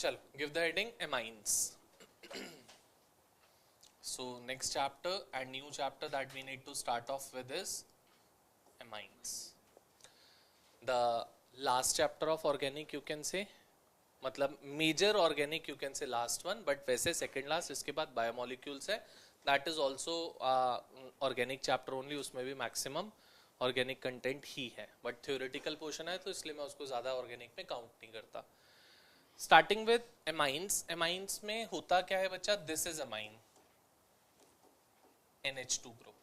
चलो, give the heading amines. So next chapter and new chapter that we need to start off with is amines. The last chapter of organic you can say, मतलब major organic you can say last one, but वैसे second last. इसके बाद biomolecules है, that is also organic chapter only. उसमें भी maximum organic content ही है, but theoretical portion है तो इसलिए मैं उसको ज़्यादा organic में count नहीं करता. Starting with amines. amines में होता क्या है बच्चा? This is amine, NH2 group.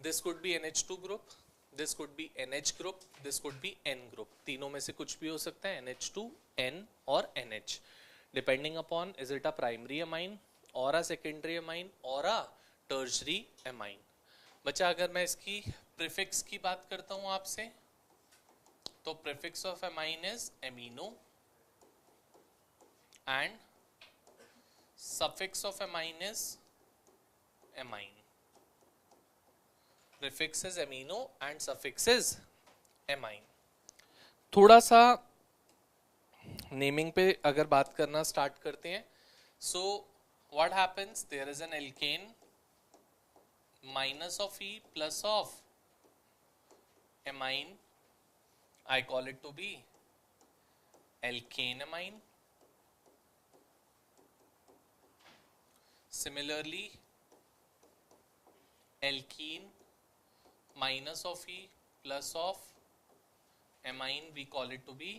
This could be NH2 group, this could be NH group, this could be N group. तीनों में से कुछ भी हो सकता है, NH2, N और NH, depending upon is it a primary amine or a secondary amine or a tertiary amine. बच्चा अगर मैं इसकी prefix की बात करता हूँ आपसे, तो prefix of amine is amino and suffix of amine is amine. Prefix is amino and suffix is amine. थोड़ा सा नेमिंग पे अगर बात करना स्टार्ट करते हैं. So what happens, there is an alkane minus of e plus of amine. I call it to be alkane amine. Similarly, alkene minus of E plus of amine, we call it to be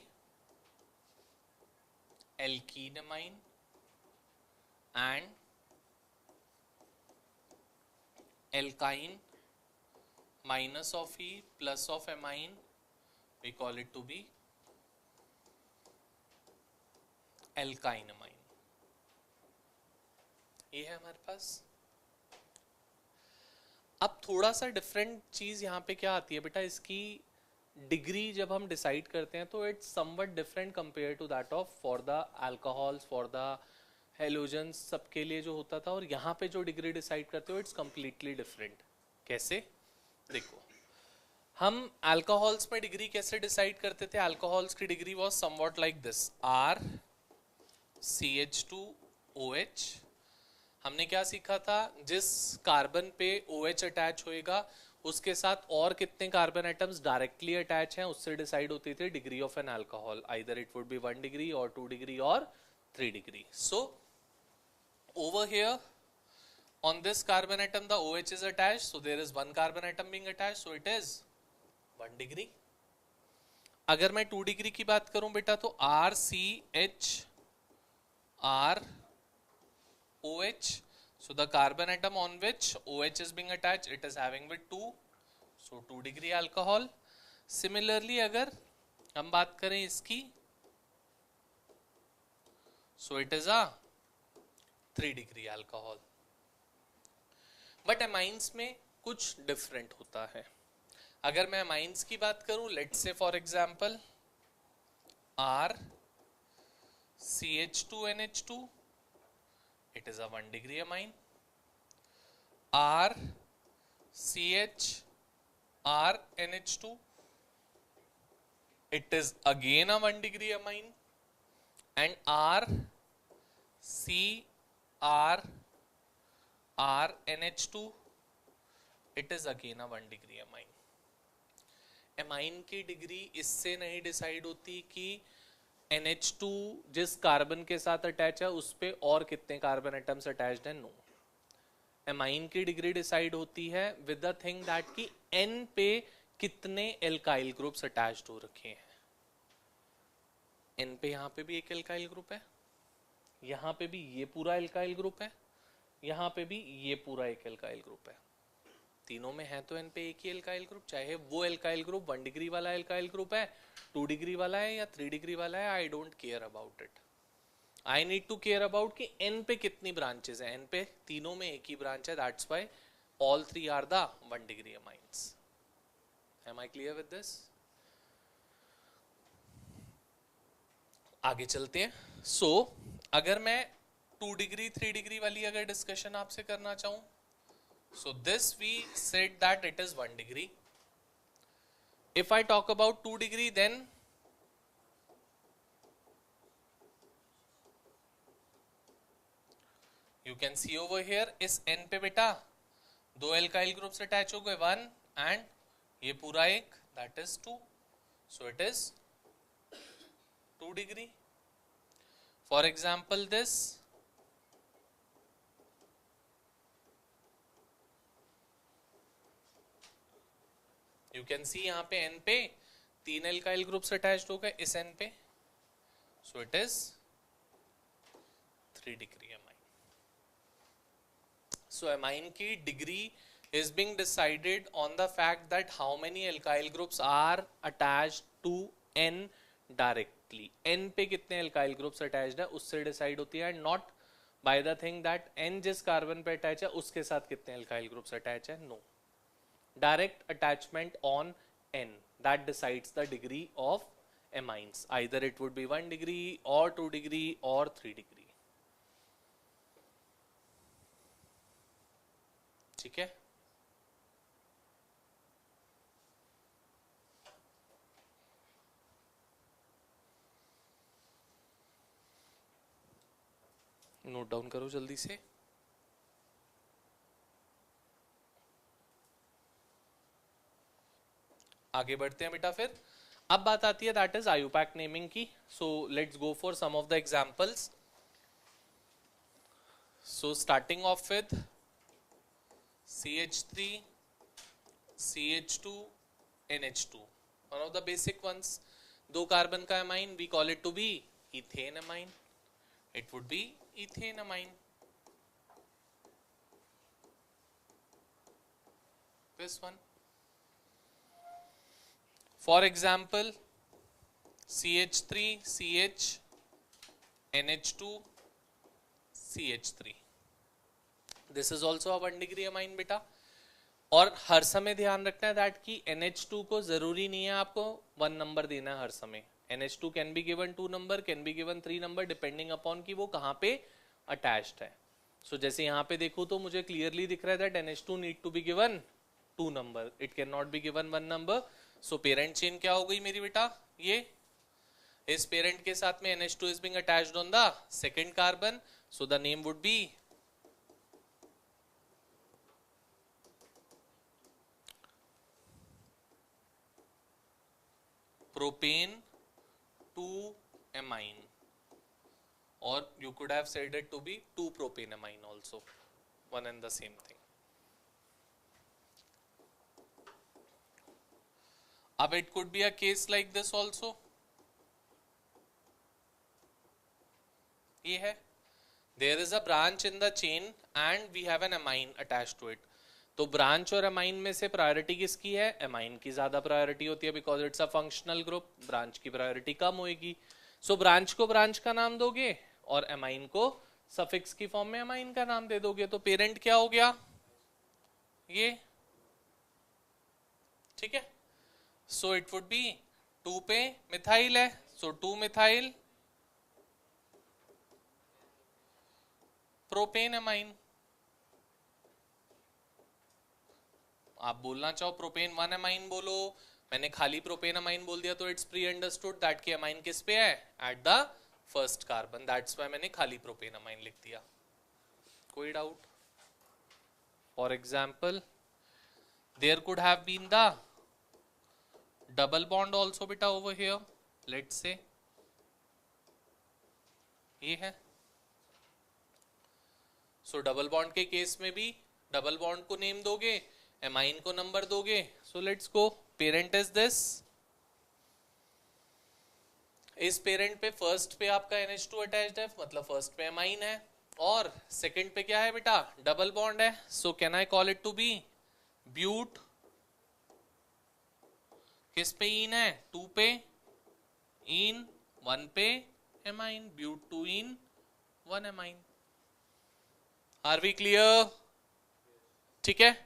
alkene amine, and alkyne minus of E plus of amine, we call it to be alkyne amine. ये है हमारे पास. अब थोड़ा सा different चीज यहाँ पे क्या आती है बेटा, इसकी डिग्री जब हम डिसाइड करते हैं तो it's somewhat different compare to that of for the alcohols, for the halogens, सबके लिए जो होता था, और यहाँ पे जो डिग्री डिसाइड करते हो इट्स कंप्लीटली डिफरेंट. कैसे? देखो, हम अल्कोहल्स में डिग्री कैसे डिसाइड करते थे? अल्कोहल्स की degree was somewhat like this, R CH2OH. हमने क्या सीखा था? जिस कार्बन पे OH अटैच होएगा उसके साथ और कितने कार्बन एटम्स डायरेक्टली अटैच हैं उससे डिसाइड होती थी degree of an alcohol. Either it would be 1 degree और 2 डिग्री और 3 degree. So over here on this carbon atom the OH is attached, so there is one carbon atom being attached, so it is 1 degree. अगर मैं 2 degree की बात करूं बेटा तो RCHROH, so the carbon atom on which OH is being attached, it is having with 2, so 2 degree alcohol. Similarly अगर हम बात करें इसकी, so it is a 3 degree alcohol. But amines में कुछ डिफरेंट होता है. अगर मैं एमाइंस की बात करूं, let's say for example R CH2NH2, it is a 1 degree amine. R CHRNH2, it is again a 1 degree amine. And R CRNH2, it is again a 1 degree amine. Amine की degree इससे नहीं decide होती कि NH2 जिस carbon के साथ attach है उस पे और कितने कार्बन एटम्स अटैच्ड हैं. नो, एमाइन की डिग्री डिसाइड होती है विद द थिंग दैट कि N पे कितने एल्काइल ग्रुप्स अटैच्ड हो रखे हैं. N पे यहाँ पे भी एक एल्काइल ग्रुप है, यहाँ पे भी ये पूरा एल्काइल ग्रुप है, यहाँ पे भी ये पूरा एक एल्काइल ग्रुप है. तीनों में है तो N पे एक ही एल्काइल ग्रुप, चाहे वो एल्काइल ग्रुप 1 डिग्री वाला एल्काइल ग्रुप है, 2 डिग्री वाला है या 3 डिग्री वाला है. I don't care about it. I need to care about कि N पे कितनी ब्रांचेस है. N पे तीनों में एक ही ब्रांच है, that's why all 3 are the 1 degree amines. Am I clear with this? आगे चलते हैं. सो अगर मैं 2 डिग्री 3 डिग्री वाली अगर डिस्कशन आपसे करना चाहूं, so this we said that it is 1 degree. If I talk about 2 degree, then you can see over here इस n पे बेटा दो एल्काइल ग्रुप्स अटैच हो गए, 1 एंड ये पूरा एक, that is 2, so it is 2 degree. For example this, you can see यहाँ पे n पे 3 एल्काइल ग्रुप्स अटैच्ड हो गए इस n पे, so it is 3 degree amine. So amine की degree is being decided on the fact that how many alkyl groups are attached to n directly. n पे कितने alkyl groups attached है उससे decide होती है, not by the thing that n जिस carbon पे attach है उसके साथ कितने alkyl groups attach है. No, direct attachment on n that decides the degree of amines. Either it would be 1 degree or 2 degree or 3 degree. ठीक है. Note down करो जल्दी से. आगे बढ़ते हैं बेटा. फिर अब बात आती है दैट इज आयुपैक नेमिंग की. So let's go for some of the examples. So starting off with CH3 CH2 NH2, one of the basic ones. दो कार्बन का amine, we call it to be ethane amine. It would be ethane amine. This one. For example, CH3 CH NH2 CH3. This is also a 1 degree amine बेटा. और हर समय ध्यान रखना है that कि NH2 को जरूरी नहीं है आपको 1 नंबर देना है हर समय. NH2 can be given 2 number, can be given 3 number depending upon कि वो कहाँ पे attached है. So जैसे यहाँ पे देखो तो मुझे clearly दिख रहा है that NH2 need to be given 2 number, it cannot be given 1 number. So parent chain क्या हो गई मेरी बेटा, ये इस parent के साथ में NH2 is being attached on the second carbon, so the name would be propane 2 amine, or you could have said it to be 2 propane amine also, one and the same thing. Ab it could be a case like this also. ये है, there is a branch in the chain and we have an amine attached to it. तो branch और amine में से priority किसकी है, amine की ज्यादा प्रायोरिटी होती है because it's a functional group. Branch की प्रायोरिटी कम होगी. सो ब्रांच को ब्रांच का नाम दोगे और अमाइन को सफिक्स की फॉर्म में अमाइन का नाम दे दोगे. तो पेरेंट क्या हो गया ये, ठीक है. सो इट वुड बी 2 पे मिथाइल है, सो 2 मिथाइल प्रोपेन अमाइन. आप बोलना चाहो प्रोपेन 1 अमाइन बोलो, मैंने खाली प्रोपेन अमाइन बोल दिया तो इट्स प्री अंडरस्टूड दैट कि अमाइन किस पे है, at the first carbon. That's why मैंने खाली प्रोपेन अमाइन लिख दिया. कोई doubt? For example there could have been the double bond also बेटा ओवर हियर. लेट्स से ये है. सो डबल बॉन्ड के केस में भी डबल बॉन्ड को नेम दोगे, एमाइन को नंबर दोगे. So let's go. Parent is this. इस पेरेंट पे फर्स्ट पे आपका NH2 अटैच्ड है, मतलब फर्स्ट पे एमाइन है, और सेकंड पे क्या है बेटा, डबल बॉन्ड है. So can I call it to be but. किस पे इन है, 2 पे इन, 1 पे amine. But 2 ene 1 amine. Are we clear? ठीक है.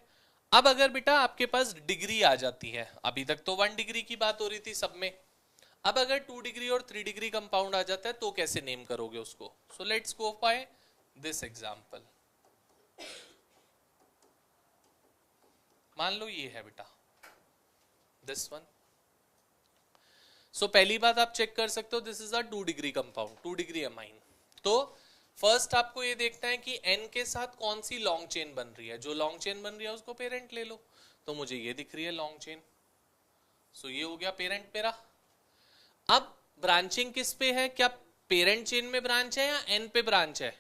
अब अगर बेटा आपके पास डिग्री आ जाती है, अभी तक तो 1 डिग्री की बात हो रही थी सब में, अब अगर 2 डिग्री और 3 डिग्री कंपाउंड आ जाता है तो कैसे नेम करोगे उसको. So let's go by this example. मान लो ये है बेटा दिस वन. सो पहली बात आप चेक कर सकते हो, this is a 2 degree compound, 2 degree amine. तो फर्स्ट आपको ये देखना है कि n के साथ कौन सी लॉन्ग चेन बन रही है, जो लॉन्ग चेन बन रही है उसको पेरेंट ले लो। तो मुझे ये दिख रही है लॉन्ग चेन, सो ये हो गया पेरेंट मेरा। अब ब्रांचिंग किस पे है, क्या पेरेंट चेन में ब्रांच है या n पे ब्रांच है?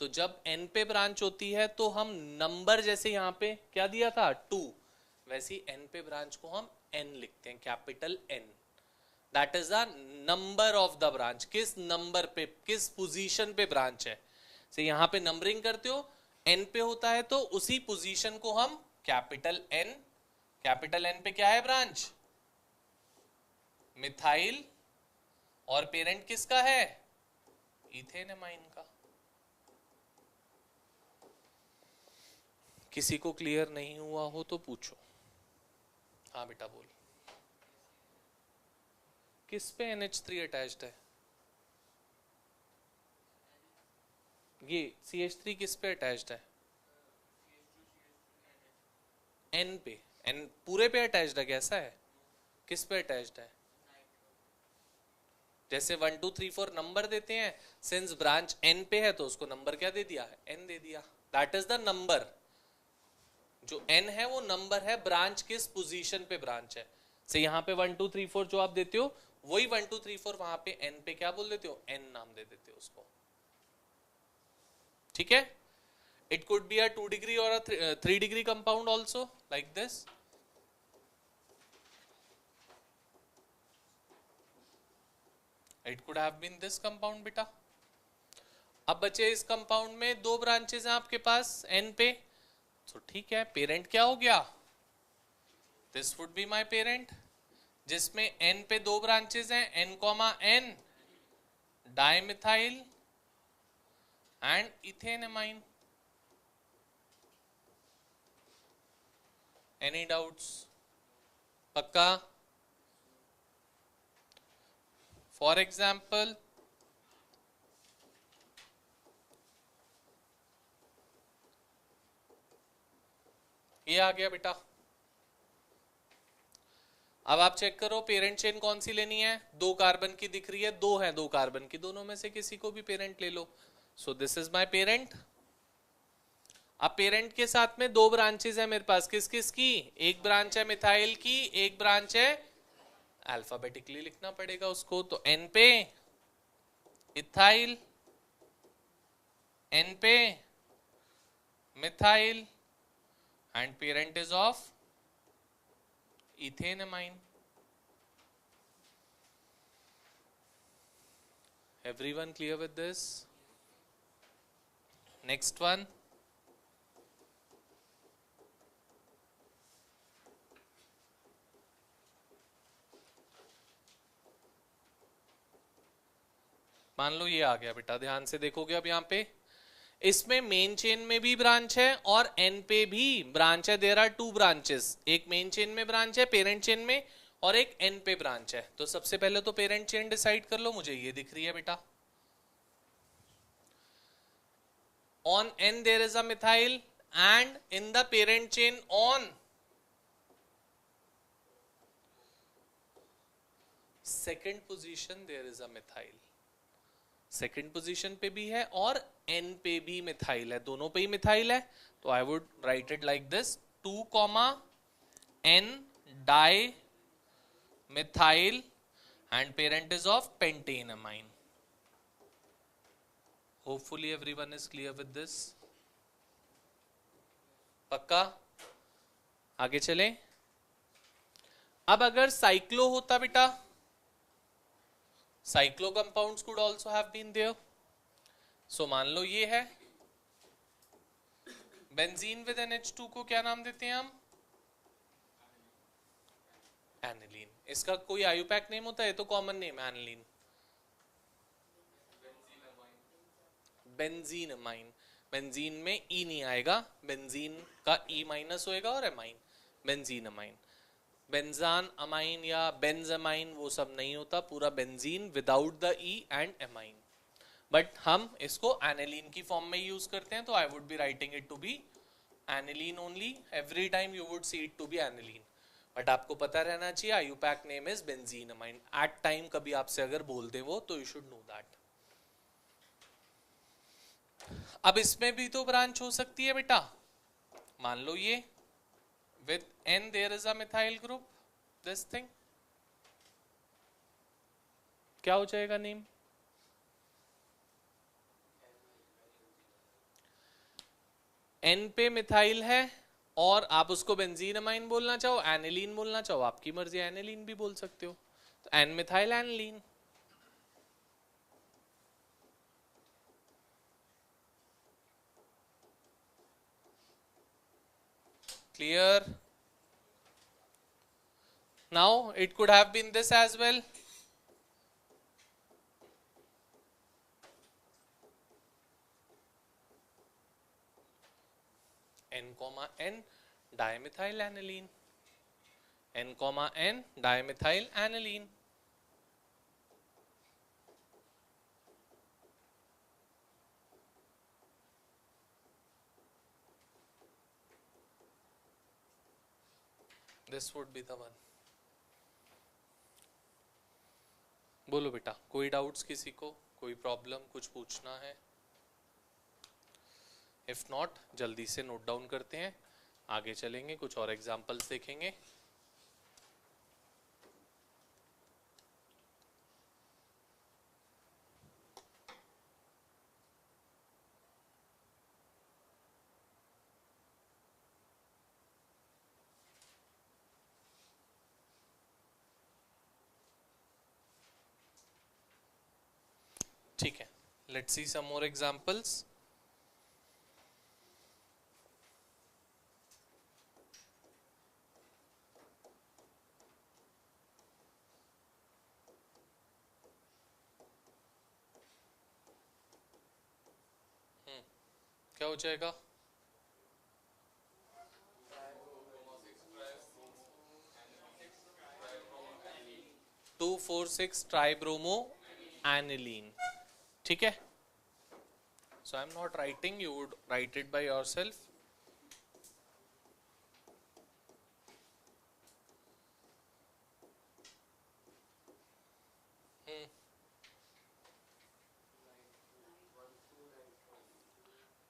तो जब n पे ब्रांच होती है तो हम नंबर, जैसे यहाँ पे क्या दिया था 2, वैसे ही n पे ब्रांच को हम n लिखते हैं, capital N। That is the number of the branch, किस नंबर पे, किस पोजीशन पे ब्रांच है। से यहाँ पे नंबरिंग करते हो, n पे होता है तो उसी पोजीशन को हम कैपिटल N, कैपिटल N पे क्या है ब्रांच, मिथाइल, और पेरेंट किसका है, इथेनमाइन का। किसी को क्लियर नहीं हुआ हो तो पूछो। हाँ बेटा बोल, किस पे NH3 अटैच्ड है? ये CH3 किस पे अटैच्ड है? N पे, N पूरे पे अटैच्ड है, कैसा है, किस पे अटैच्ड है? जैसे 1 2 3 4 नंबर देते हैं, सिंस ब्रांच N पे है तो उसको नंबर क्या दे दिया है, N दे दिया। दैट इज द नंबर, जो N है वो नंबर है, ब्रांच किस पोजीशन पे ब्रांच है। से यहाँ पे 1 2 3 4 जो आप देते हो वही 1 2 3 4 वहां पे N पे क्या बोल देते हो, N नाम दे देते हो उसको, ठीक है। It could be a 2 degree और a 3 degree compound also, like this. It could have been this compound बेटा। अब बचे इस कंपाउंड में 2 ब्रांचेस हैं आपके पास N पे, तो ठीक है, पेरेंट क्या हो गया, this would be my parent, जिसमें N पे 2 ब्रांचेस हैं, N, N, dimethyl and ethanamine. Any doubts? पक्का? फॉर एग्जाम्पल ये आ गया बेटा। अब आप चेक करो पेरेंट चेन कौन सी लेनी है, 2 कार्बन की दिख रही है, 2 है 2 कार्बन की, दोनों में से किसी को भी पेरेंट ले लो। So this is my parent. अब पेरेंट के साथ में 2 ब्रांचेस है मेरे पास, किस किस की, एक ब्रांच है मिथाइल की, एक ब्रांच है, अल्फाबेटिकली लिखना पड़ेगा उसको, तो N पे इथाइल, N पे methyl, and parent is of ethanamine. Everyone clear with this? Next one. मान लो ये आ गया बेटा, ध्यान से देखोगे अब यहाँ पे, इसमें मेन चेन में भी ब्रांच है और N पे भी ब्रांच है। देयर आर 2 ब्रांचेस, एक मेन चेन में ब्रांच है पेरेंट चेन में, और एक N पे ब्रांच है। तो सबसे पहले तो पेरेंट चेन डिसाइड कर लो, मुझे ये दिख रही है बेटा, on N there is a methyl and in the parent chain on second position there is a methyl, second position पे भी है और N पे भी मिथाइल है, दोनों पे ही मिथाइल है। तो I would write it like this, 2, N di methyl and parent is of pentanamine. Hopefully everyone is clear with this. पक्का? आगे चले। अब अगर साइक्लो होता बेटा, cyclo compounds could also have been there. So मान लो ये है बेंजीन विद NH2 को क्या नाम देते हैं हम, एनिलीन। इसका कोई आयुपैक नेम होता है, तो कॉमन नेम है एनिलीन, बेंजीनमाइन। बेंजीन में ई नहीं आएगा, बेंजीन का ई माइनस होएगा और एमाइन, बेंजीनमाइन। बेंजान अमाइन या बेंजामाइन वो सब नहीं होता, पूरा benzene without the E and amine. But हम इसको एनिलीन की फॉर्म में यूज करते हैं, तो I would be writing it to be aniline only, every time you would see it to be aniline. But आपको पता रहना चाहिए IUPAC name is benzenamine. At time कभी आपसे अगर बोल दे वो, तो यू शुड नो दैट। अब इसमें भी तो ब्रांच हो सकती है बेटा, मान लो ये with n there is a methyl group, this thing क्या हो जाएगा नेम? n पे मिथाइल है और आप उसको बेंजीन अमाइन बोलना चाहो, एनिलीन बोलना चाहो, आपकी मर्जी, एनिलीन भी बोल सकते हो, तो N methyl aniline. Clear? Now it could have been this as well, n, dimethyl aniline, n, dimethyl aniline। This would be the one। बोलो बेटा, कोई डाउट्स किसी को, कोई प्रॉब्लम, कुछ पूछना है? इफ नॉट जल्दी से नोट डाउन करते हैं, आगे चलेंगे, कुछ और एग्जांपल्स देखेंगे। ठीक है, let's see some more examples. क्या हो जाएगा? 2,4,6 ट्राइब्रोमो एनिलीन। ठीक है, so I'm not writing, you would write it by yourself।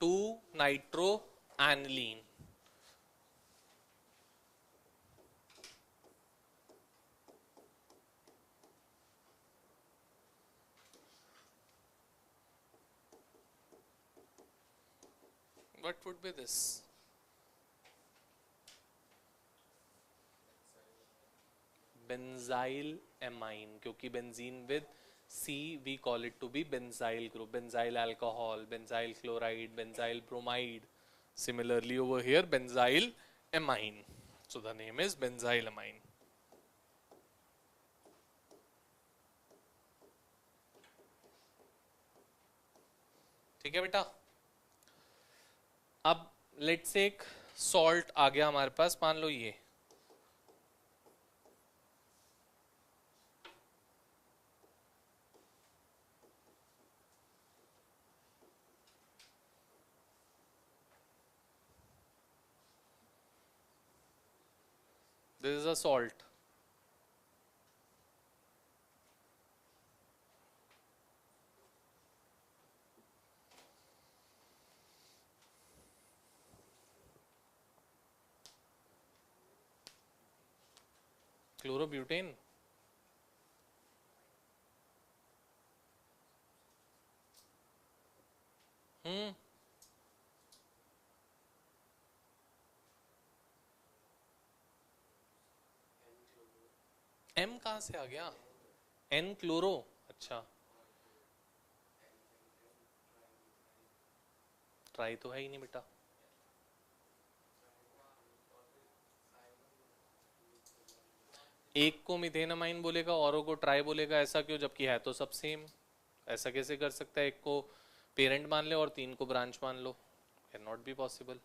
2-nitro aniline। What would be this? Benzyl amine, क्योंकि benzene with C we call it to be benzyl group, benzyl alcohol, benzyl chloride, benzyl bromide। Similarly over here benzyl amine, so the name is benzyl amine। ठीक है बेटा, अब let's एक salt आ गया हमारे पास, मान लो ये this is a salt। Chlorobutane, M कहां से आ गया? एन क्लोरो, अच्छा ट्राई तो है ही नहीं बेटा। एक को मिथेनामाइन बोलेगा, औरों को ट्राई बोलेगा, ऐसा क्यों, जबकि है तो सब सेम? ऐसा कैसे कर सकता है? एक को पेरेंट मान ले और 3 को ब्रांच मान लो, कैन नॉट बी पॉसिबल।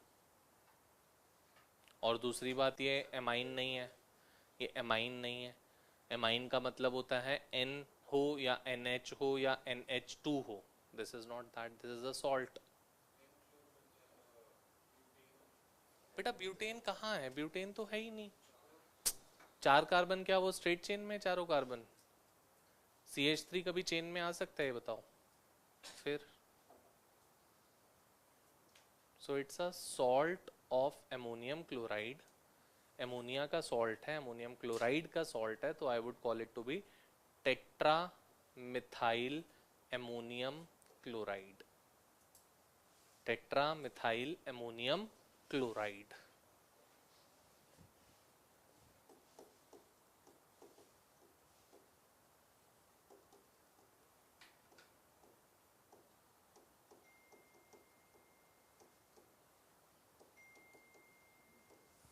और दूसरी बात ये एमाइन नहीं है, ये एमाइन नहीं है। एमाइन का मतलब होता है N हो या NH हो या NH2 हो, this is not that, this is a salt. बेटा ब्यूटेन कहाँ है? ब्यूटेन तो है ही नहीं। 4 कार्बन, क्या वो स्ट्रेट चेन में चारों कार्बन? CH3 कभी चेन में आ सकता है बताओ? फिर so it's a salt of ammonium chloride, ammonia का सॉल्ट है, एमोनियम क्लोराइड का सॉल्ट है, तो I would call it to be tetra methyl ammonium chloride, tetra methyl ammonium chloride.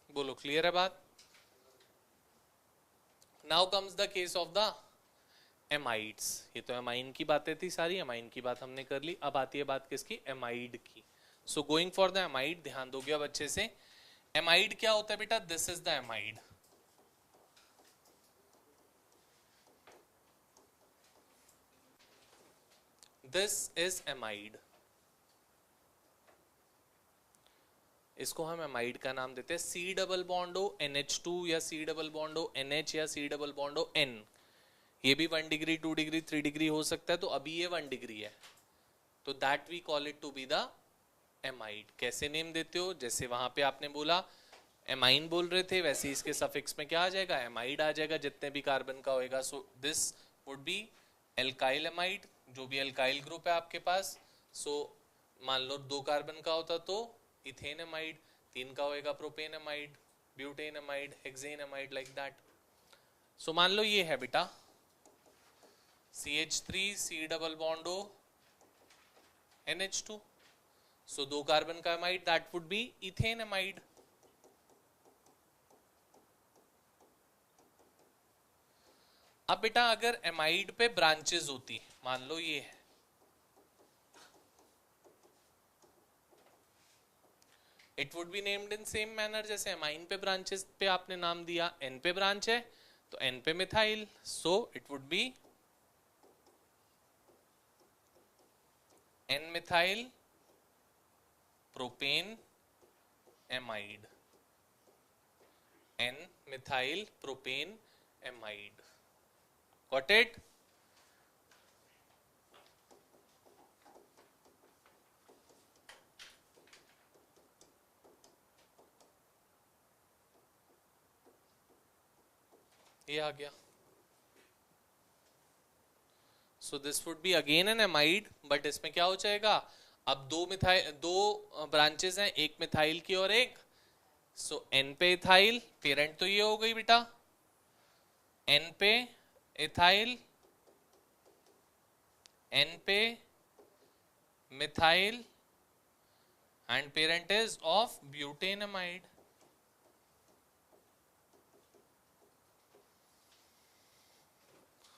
बोलो क्लियर है बात? Now comes the case of the amides. ये तो एमाइन की बातें थी सारी, एमाइन की बात हमने कर ली, अब आती है बात किसकी? एमाइड की। So going for the amide, ध्यान दोगे अब अच्छे से। एमाइड क्या होता है बेटा? This is the amide, this is amide. इसको हम एमाइड का नाम देते हैं। सी डबल बॉन्ड हो NH2 या सी डबल बॉन्ड हो NH या सी डबल बॉन्ड हो N, ये भी 1 डिग्री 2 डिग्री 3 डिग्री हो सकता है, तो अभी ये 1 डिग्री है, तो that we call it to be the amide. कैसे नेम देते हो? जैसे वहां पे आपने बोला एमाइन बोल रहे थे, वैसे इसके सफिक्स में क्या आ जाएगा? एमाइड आ जाएगा, जितने भी कार्बन का होएगा। सो this would B alkyl amide, जो भी एल्काइल ग्रुप है आपके पास। सो मान लो 2 कार्बन का होता तो इथेन एमाइड, 3 का होएगा propane amide, butane amide, hexane amide, like that. So मान लो ये है बेटा CH3 C double bond O NH2, so 2 carbon का amide, that would be ethane amide. अब बेटा अगर एमाइड पे ब्रांचेस होती, मान लो ये है, it would be named in same manner, जैसे एमाइन पे ब्रांचेस पे आपने नाम दिया, N पे ब्रांच है तो N पे methyl, so it would be N methyl propane amide, N methyl propane amide. Got it? ये आ गया। So this would be again N amide, but इसमें क्या हो जाएगा? अब 2 ब्रांचेस हैं, एक मिथाइल की और एक, सो N पे इथाइल, पेरेंट तो ये हो गई बेटा, N पे इथाइल, N पे methyl, and parent is of butane amide.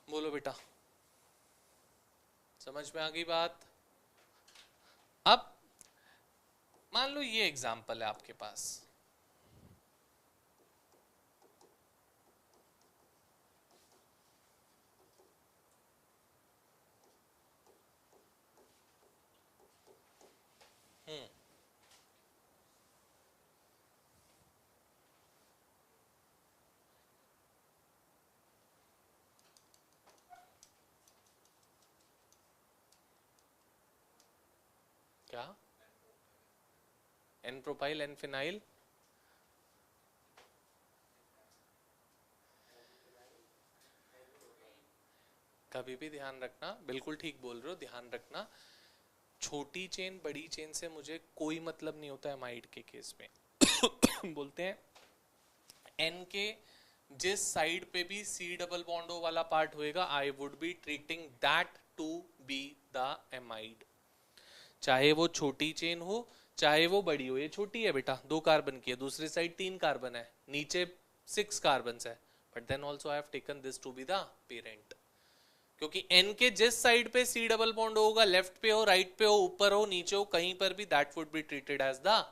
बोलो बेटा, समझ में आ गई बात? अब मान लो ये एग्जांपल है आपके पास, क्या N प्रोपाइल N फिनाइल, कभी भी ध्यान रखना, बिल्कुल ठीक बोल रहे हो, ध्यान रखना, छोटी चेन बड़ी चेन से मुझे कोई मतलब नहीं होता एमाइड के केस में। बोलते हैं N के जिस साइड पे भी C डबल बॉन्ड O वाला पार्ट होएगा, I would be treating that to be the amide, चाहे वो छोटी चेन हो चाहे वो बड़ी हो। ये छोटी है बेटा, 2 कार्बन की है, दूसरी साइड 3 कार्बन है, नीचे 6 कार्बन है, but then also I have taken this to be the parent, क्योंकि N के जिस साइड पे C डबल बॉन्ड होगा, लेफ्ट पे हो, राइट पे हो, ऊपर हो, नीचे हो, कहीं पर भी, that would be treated as the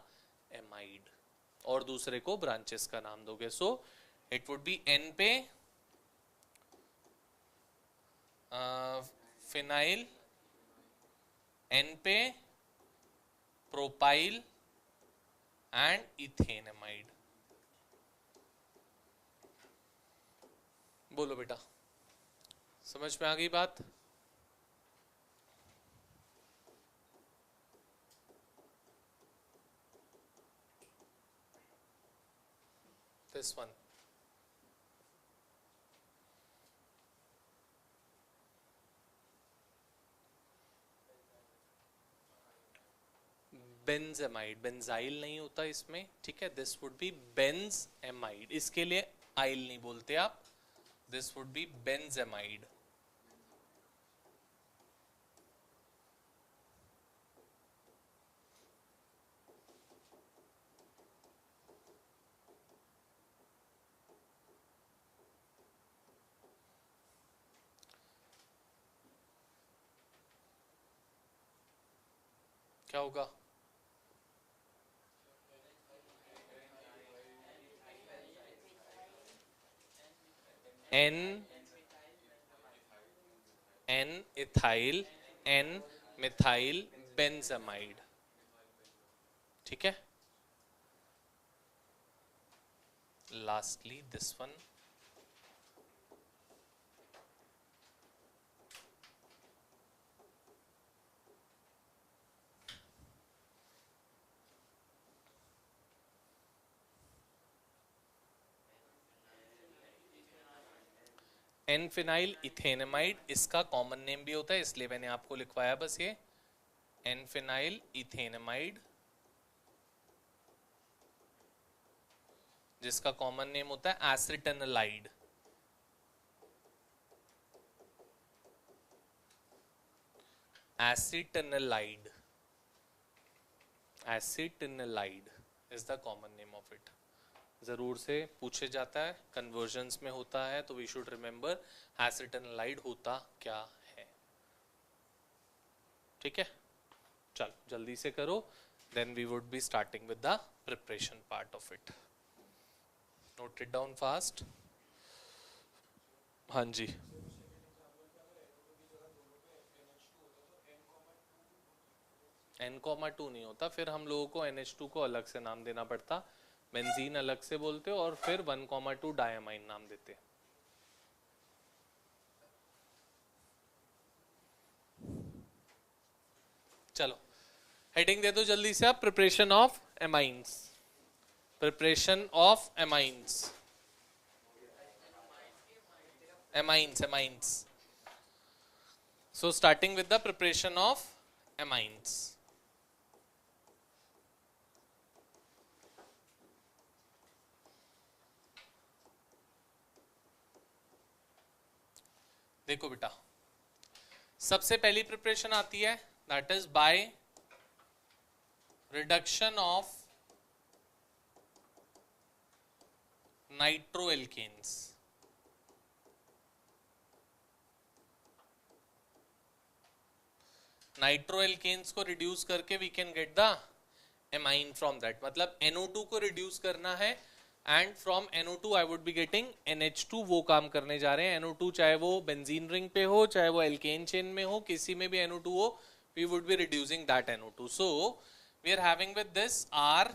amide, और दूसरे को ब्रांचेस का नाम दोगे। So it would be N पे फिनाइल, N पे प्रोपाइल एंड इथेन एमाइड। बोलो बेटा, समझ में आ गई बात? this one. बेंजामाइड, बेंजाइल नहीं होता इसमें, ठीक है. दिस वुड बी बेंजामाइड, इसके लिए आइल नहीं बोलते आप. This would be benzamide. क्या होगा? N N ethyl N methyl benzamide, ठीक है. Lastly this one. N phenyl ethanamide, इसका कॉमन नेम भी होता है, इसलिए मैंने आपको लिखवाया बस ये एन फिनाइल इथेनेमाइड, जिसका कॉमन नेम होता है acetanilide. Acetanilide, acetanilide is the common name of it. जरूर से पूछे जाता है, कन्वर्जन्स में होता है, तो वी शुड रिमेंबर एसिटोनालाइड होता क्या है, ठीक है. चल जल्दी से करो, then we would be starting with the preparation part of it. Note it down fast. हाँ जी. N,2 नहीं होता, फिर हम लोगों को NH2 को अलग से नाम देना पड़ता. बेंजीन अलग से बोलते हो और फिर 1,2 डायमाइन नाम देते. चलो हेडिंग दे दो जल्दी से आप. Preparation of amines, preparation of amines, amines, amines. So starting with the preparation of amines. देखो बेटा, सबसे पहली प्रिपरेशन आती है, that is by reduction of nitroalkanes. Nitroalkanes को रिड्यूस करके we can get the amine from that. मतलब NO2 को रिड्यूस करना है and from NO2 I would be getting NH2. वो काम करने जा रहे हैं. NO2 चाहे वो बेंजीन रिंग पे हो, चाहे वो एल्केन चेन में हो, किसी में भी NO2 हो, we would be reducing that NO2. So we are having with this R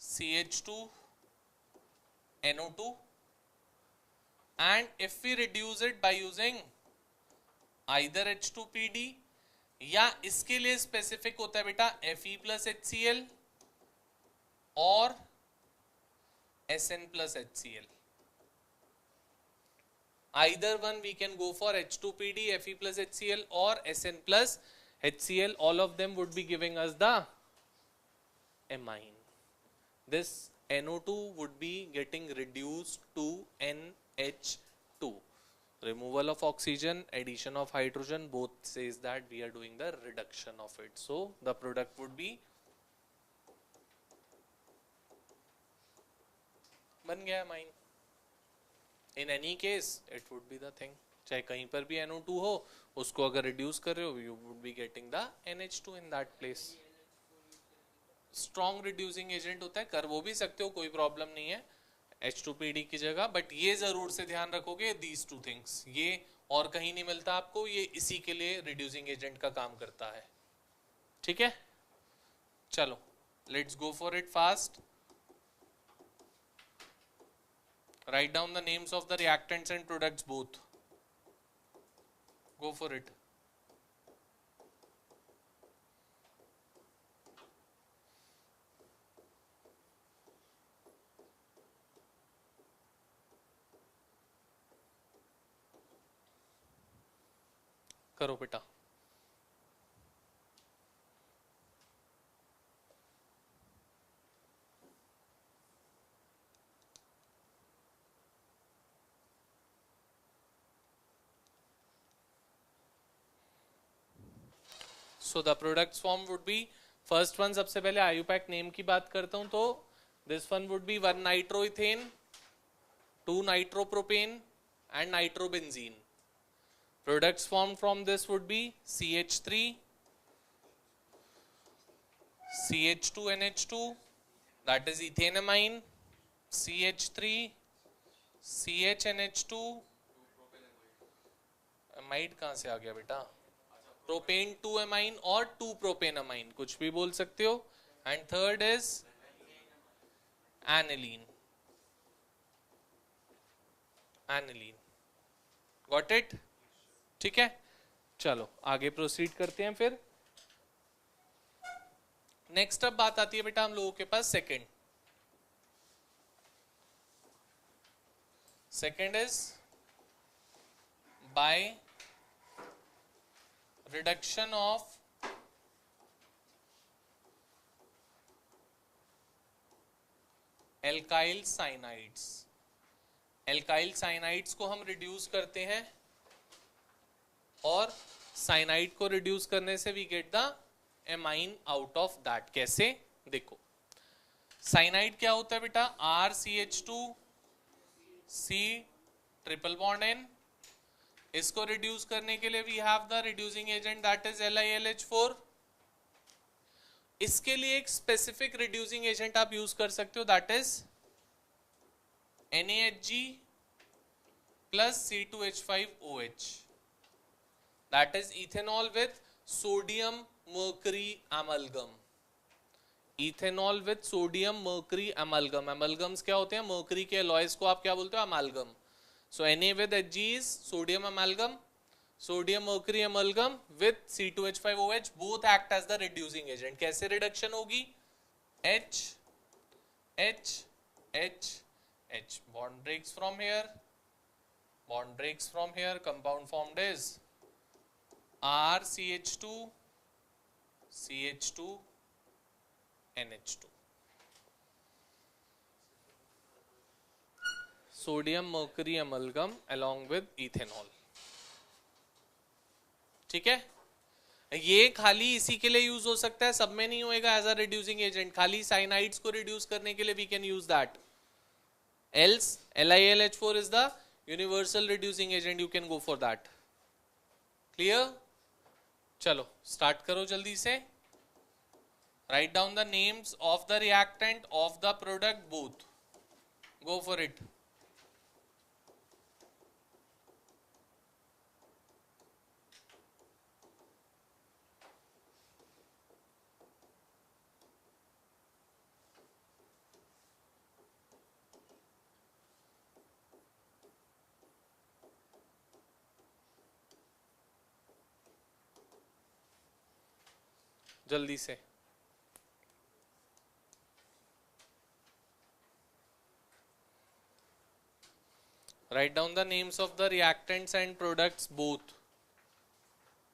CH2 NO2, and if we reduce it by using either H2PD या इसके लिए स्पेसिफिक होता है बेटा Fe plus HCl और Sn plus HCl. Either one we can go for H2PD, Fe plus HCl or Sn plus HCl. All of them would be giving us the amine. This NO2 would be getting reduced to NH2. Removal of oxygen, addition of hydrogen, both says that we are doing the reduction of it. So the product would be, बन गया amine. In any case it would be the thing. चाहे कहीं पर भी NO2 हो, उसको अगर reduce कर रहे हो, you would be getting the NH2 in that place. Strong reducing agent होता है, कर वो भी सकते हो, कोई प्रॉब्लम नहीं है H2PD की जगह. बट ये जरूर से ध्यान रखोगे, दीज टू थिंग्स, ये और कहीं नहीं मिलता आपको, ये इसी के लिए रिड्यूसिंग एजेंट का काम करता है, ठीक है. चलो let's go for it fast. Write down the names of the reactants and products both. Go for it. करो बेटा। So the products form would be, first one सबसे पहले आयुपैक नेम की बात करता हूं तो this one would be 1 nitroethane, 2 nitropropane and nitrobenzene. Products formed from this would be CH3, CH2NH2, that is ethanamine, CH3, CHNH2, amide कहाँ से आ गया बेटा, प्रोपेन 2 amine और 2 प्रोपेनामाइन, कुछ भी बोल सकते हो. And third is aniline. aniline, got it? ठीक है, चलो आगे प्रोसीड करते हैं. फिर नेक्स्ट अब बात आती है बेटा हम लोगों के पास second is by reduction of alkyl cyanides. Alkyl cyanides को हम रिड्यूस करते हैं और साइनाइड को रिड्यूस करने से we get the amine out of that. कैसे, देखो साइनाइड क्या होता है बेटा, RCH2 C triple bond N. इसको रिड्यूस करने के लिए we have the reducing agent that is LiLH4. इसके लिए एक स्पेसिफिक रिड्यूसिंग एजेंट आप यूज कर सकते हो that is NaHg plus C2H5OH. That is ethanol with sodium mercury amalgam. Ethanol with sodium mercury amalgam. Amalgams क्या होते हैं, mercury के alloys को आप क्या बोलते हो, amalgam. So Na with Hg is sodium amalgam. Sodium mercury amalgam with C2H5OH both act as the reducing agent. कैसे reduction होगी, H H H H. Bond breaks from here. Bond breaks from here. Compound formed is RCH2 CH2 NH2. Sodium mercury amalgam along with ethanol. ठीक है, ये खाली इसी के लिए use हो सकता है, सब में नहीं होएगा एज अ रिड्यूसिंग एजेंट. खाली साइनाइड्स को रिड्यूस करने के लिए we can use that. Else LiLH4 is the universal reducing agent, you can go for that. Clear? चलो स्टार्ट करो जल्दी से. Write down the names of the reactant of the product both. Go for it. जल्दी से. Write down the names of the reactants and products both.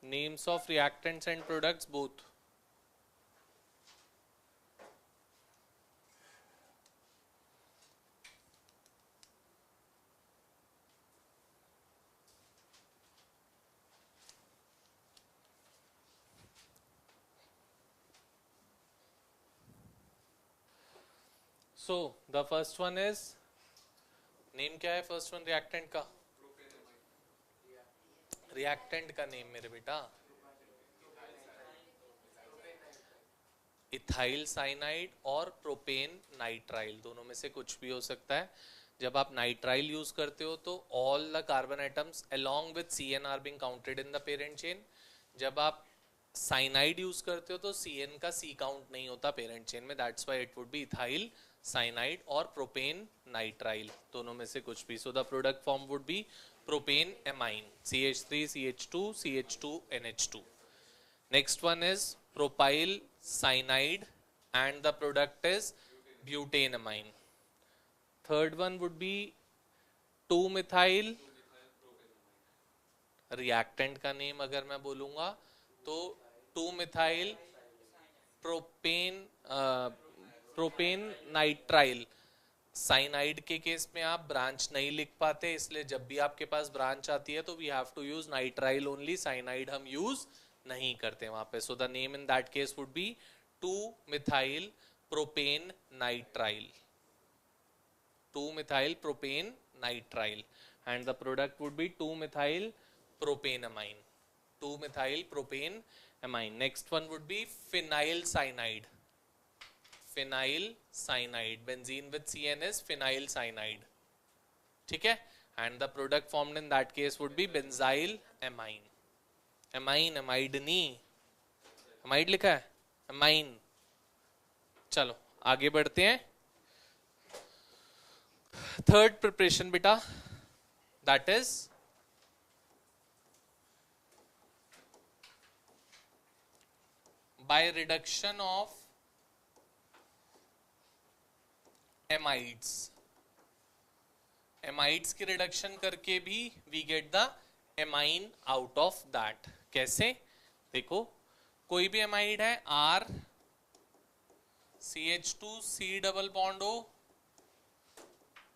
Names of reactants and products both. So the first one is, name क्या है first one reactant का, reactant का name मेरे बेटा, ethyl cyanide और propane nitrile, दोनों में से कुछ भी हो सकता है. जब आप नाइट्राइल यूज करते हो तो all the carbon atoms along with CN are being counted in the parent chain. जब आप साइनाइड यूज करते हो तो CN का C काउंट नहीं होता पेरेंट चेन में, that's why it would B ethyl cyanide और प्रोपेन नाइट्राइल, दोनों में से कुछ भी. So the product form would B propane amine, CH3 CH2 CH2 NH2. Next one is propyl cyanide and the product is butane amine. Third one would be 2 methyl reactant का name अगर मैं बोलूंगा तो 2 methyl propane propane nitrile. Cyanide के case में आप branch नहीं लिख पाते, इसलिए जब भी आपके पास ब्रांच आती है तो we have to use nitrile only, cyanide हम यूज नहीं करते वहां पे। So the name in that case would be 2 methyl propane nitrile, 2 methyl propane nitrile, and the product would be 2 methyl propanamine, 2 methyl propanamine. Next one would be phenyl cyanide, phenyl cyanide, benzene with CN is phenyl cyanide, ठीक है। and the product formed in that case would be benzyl amine, amine amide नहीं, amide लिखा है, amine। चलो आगे बढ़ते हैं। Third preparation बेटा, that is by reduction of amides, amides की रिडक्शन करके भी we get the amine out of that। कैसे देखो, कोई भी amide है R CH2 C double bond O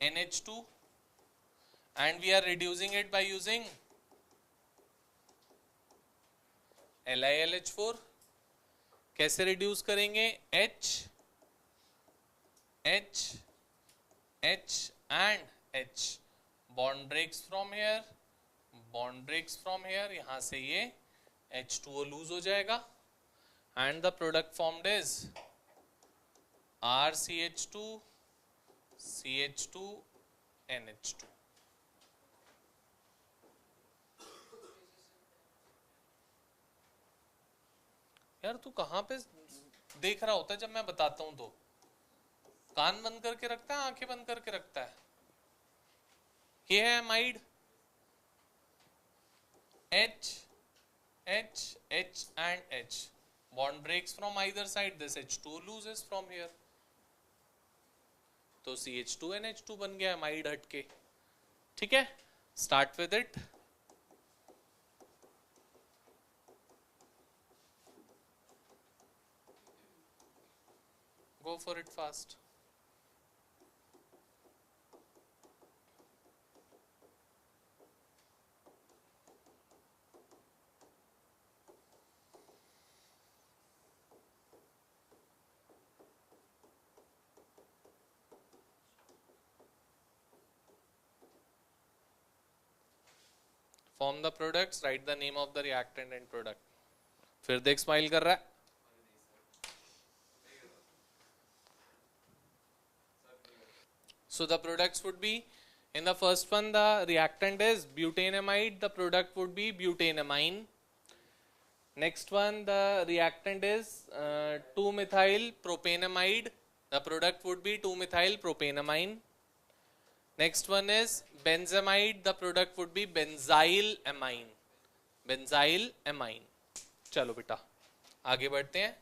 NH2 and we are reducing it by using LiLH4। कैसे reduce करेंगे, H H H and H, bond breaks from here, bond breaks from here, यहां से ये H2O लूज हो जाएगा and the product formed is RCH2 CH2 NH2। यार तू कहां पे देख रहा होता है जब मैं बताता हूं तो? कान बंद करके रखता है, आंखें बंद करके रखता है? ये है amide, H H H and H, bond breaks from either side, this H2 loses from here, तो CH2 NH2 बन गया एमाइड हटके, ठीक है। Start with it. Go for it fast. Form the products, write the name of the reactant and product। फिर देख smile कर रहा है। So the products would be, in the first one the reactant is butanamide, the product would be butanamine. Next one the reactant is 2-methyl propanamide, the product would be 2-methyl propanamine. Next one is benzamide, the product would be benzyl amine, benzyl amine। चलो बेटा आगे बढ़ते हैं।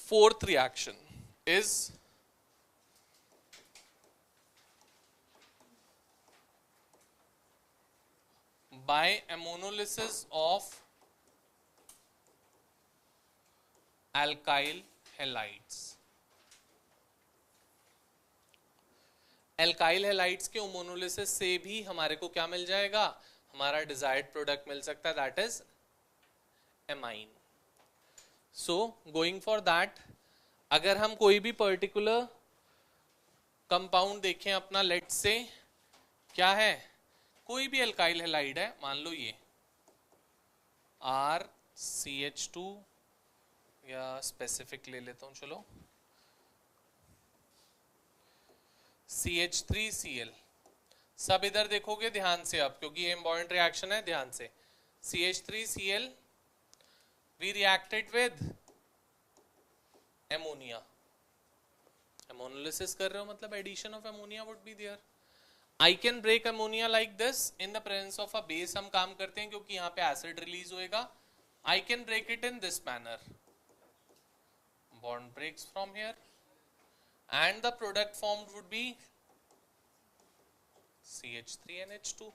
Fourth reaction is by ammonolysis of alkyl halides। Alkyl halides के ammonolysis से भी हमारे को क्या मिल जाएगा, हमारा डिजायर्ड प्रोडक्ट मिल सकता है, that is amine. So going for that, अगर हम कोई भी पर्टिकुलर कंपाउंड देखें अपना, लेट से क्या है, कोई भी एल्काइल हैलाइड है, मान लो ये RCH2 या स्पेसिफिक ले लेता हूं, चलो CH3Cl, सब इधर देखोगे ध्यान से अब, क्योंकि ये इंपॉर्टेंट रिएक्शन है, ध्यान से। CH3Cl we reacted with ammonia, ammonolysis कर रहे हो मतलब addition of ammonia would be there। I can break ammonia like this in the presence of a base, हम काम करते हैं क्योंकि यहाँ पे acid release होएगा। I can break it in this manner, bond breaks from here and the product formed would be CH3NH2।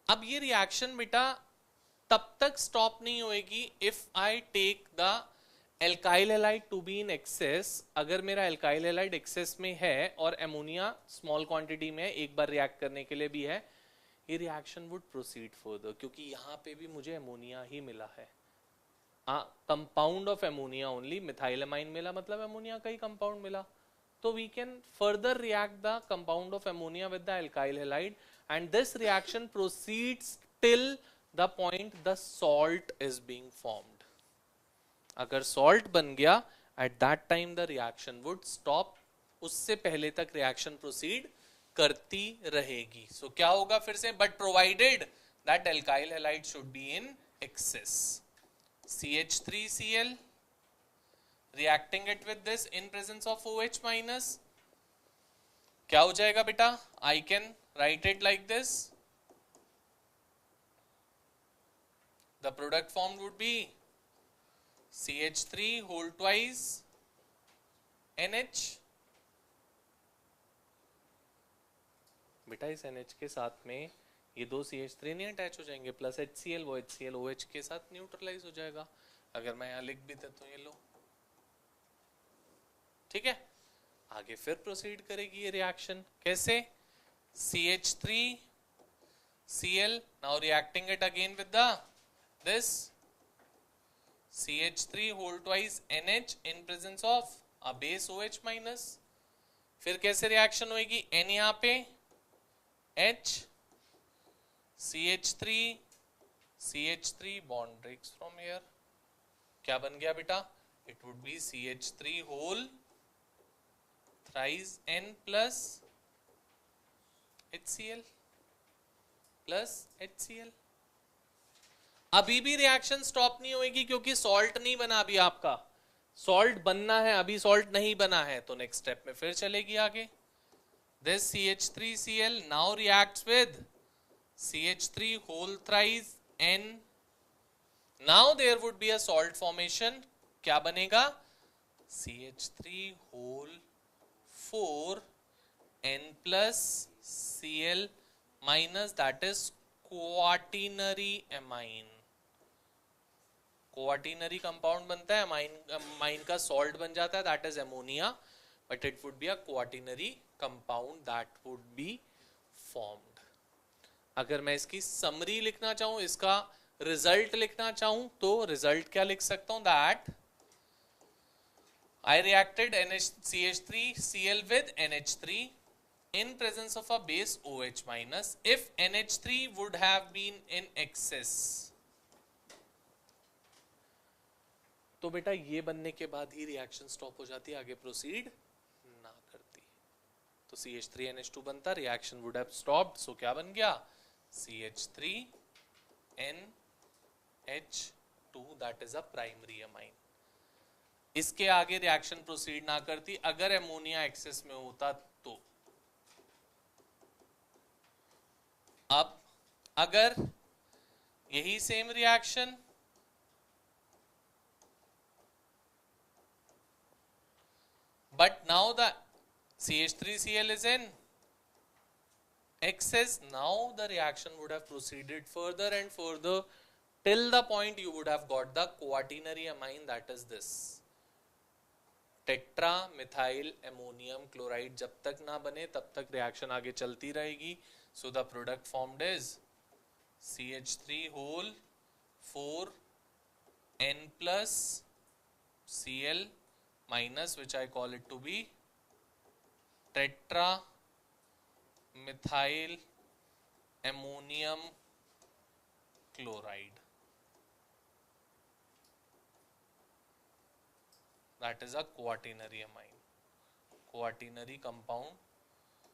अब ये रिएक्शन बेटा तब तक स्टॉप नहीं होएगी if I take the alkyl halide to be in excess. अगर मेरा एल्काइल हैलाइड एक्सेस में है और एमोनिया स्मॉल क्वांटिटी में एक बार रिएक्ट करने के लिए भी है, ये रिएक्शन वुड प्रोसीड फर्दर, क्योंकि यहाँ पे भी मुझे एमोनिया ही मिला है, compound of ammonia only, methylamine मिला मतलब एमोनिया का ही कंपाउंड मिला। तो we can further react the compound of ammonia with the alkyl halide and this reaction proceeds till the point the salt is being formed. अगर salt बन गया at that time the reaction would stop, उससे पहले तक reaction proceed करती रहेगी। सो क्या होगा फिर से, but provided that alkyl halide should be in access. CH3Cl reacting it with this in presence of OH minus, क्या हो जाएगा बेटा? I can write it like this. The product formed would be CH3 whole twice NH। बेटा इस NH के साथ में ये दो CH3 नहीं अटैच हो जाएंगे, प्लस HCl, वो HCl OH के साथ न्यूट्रलाइज हो जाएगा। अगर मैं यहाँ लिख भी देता हूँ ये लो, ठीक है। आगे फिर प्रोसीड करेगी ये रिएक्शन, कैसे? CH3Cl now reacting it again with the this CH3 whole twice NH in presence of a base OH minus। फिर कैसे रिएक्शन होगी? N यहाँ पे, H, CH3 bond breaks from here, क्या बन गया बेटा? It would be CH3 whole thrice N plus HCl plus HCl। अभी भी रिएक्शन स्टॉप नहीं होगी क्योंकि सॉल्ट नहीं बना अभी आपका, सॉल्ट बनना है, अभी सॉल्ट नहीं बना है, तो नेक्स्ट स्टेप में फिर चलेगी आगे। This CH3Cl now reacts with CH3 whole thrice N। Now there would be a salt formation, क्या बनेगा? CH3 whole 4 N plus Cl minus, that is quaternary amine। Quaternary compound बनता है, अमाइन का salt बन जाता है, that is ammonia, but it would be a quaternary compound that would be formed. अगर मैं इसकी समरी लिखना चाहूं, इसका रिजल्ट लिखना चाहूं, तो रिजल्ट क्या लिख सकता हूं? That I reacted CH3Cl with NH3 in presence of a base OH minus if NH3 would have been in excess। तो बेटा ये बनने के बाद ही रिएक्शन स्टॉप हो जाती है, आगे प्रोसीड ना करती। तो CH3NH2 बनता, रिएक्शन वुड हैव स्टॉप्ड, सो क्या बन गया? CH3NH2, that is a primary amine. इसके आगे रिएक्शन प्रोसीड ना करती अगर एमोनिया एक्सेस में होता तो। अब अगर यही same reaction but now the CH3Cl is in excess, now the reaction would have proceeded further and further till the point you would have got the quaternary amine, that is this tetra methyl ammonium chloride. जब तक ना बने तब तक reaction आगे चलती रहेगी। So the product formed is CH3 whole 4 N plus Cl minus, which I call it to be tetra methyl ammonium chloride, that is a quaternary amine, quaternary compound।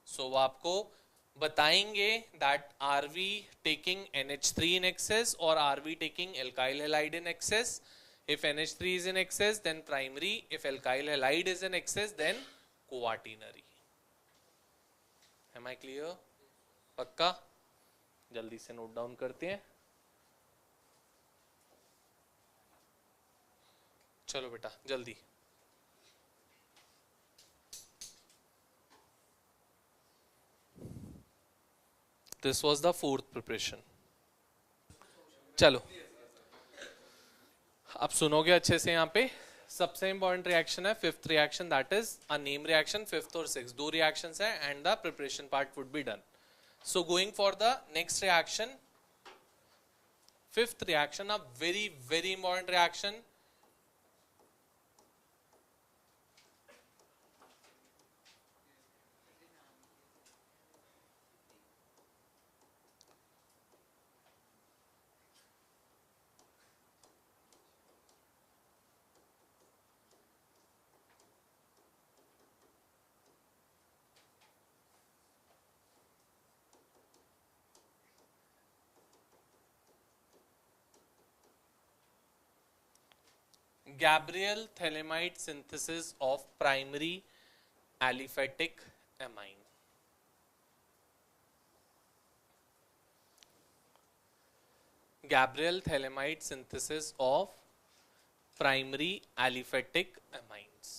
so वो आपको बताएंगे that are we taking NH3 in excess or are we taking alkyl halide in excess। if NH3 is in excess then primary, if alkyl halide is in excess then quaternary। am I clear? पक्का? जल्दी से note down करते हैं। चलो बेटा जल्दी। This was the fourth preparation। चलो अब सुनोगे अच्छे से। यहाँ पे सबसे इंपॉर्टेंट रिएक्शन है fifth reaction, that is a name reaction. Fifth और सिक्स दो रिएक्शंस है and the preparation part would be done. So going for the next reaction, fifth reaction, a very important reaction. Gabriel-Thalamide synthesis of primary aliphatic amine. Gabriel-Thalamide synthesis of primary aliphatic amines.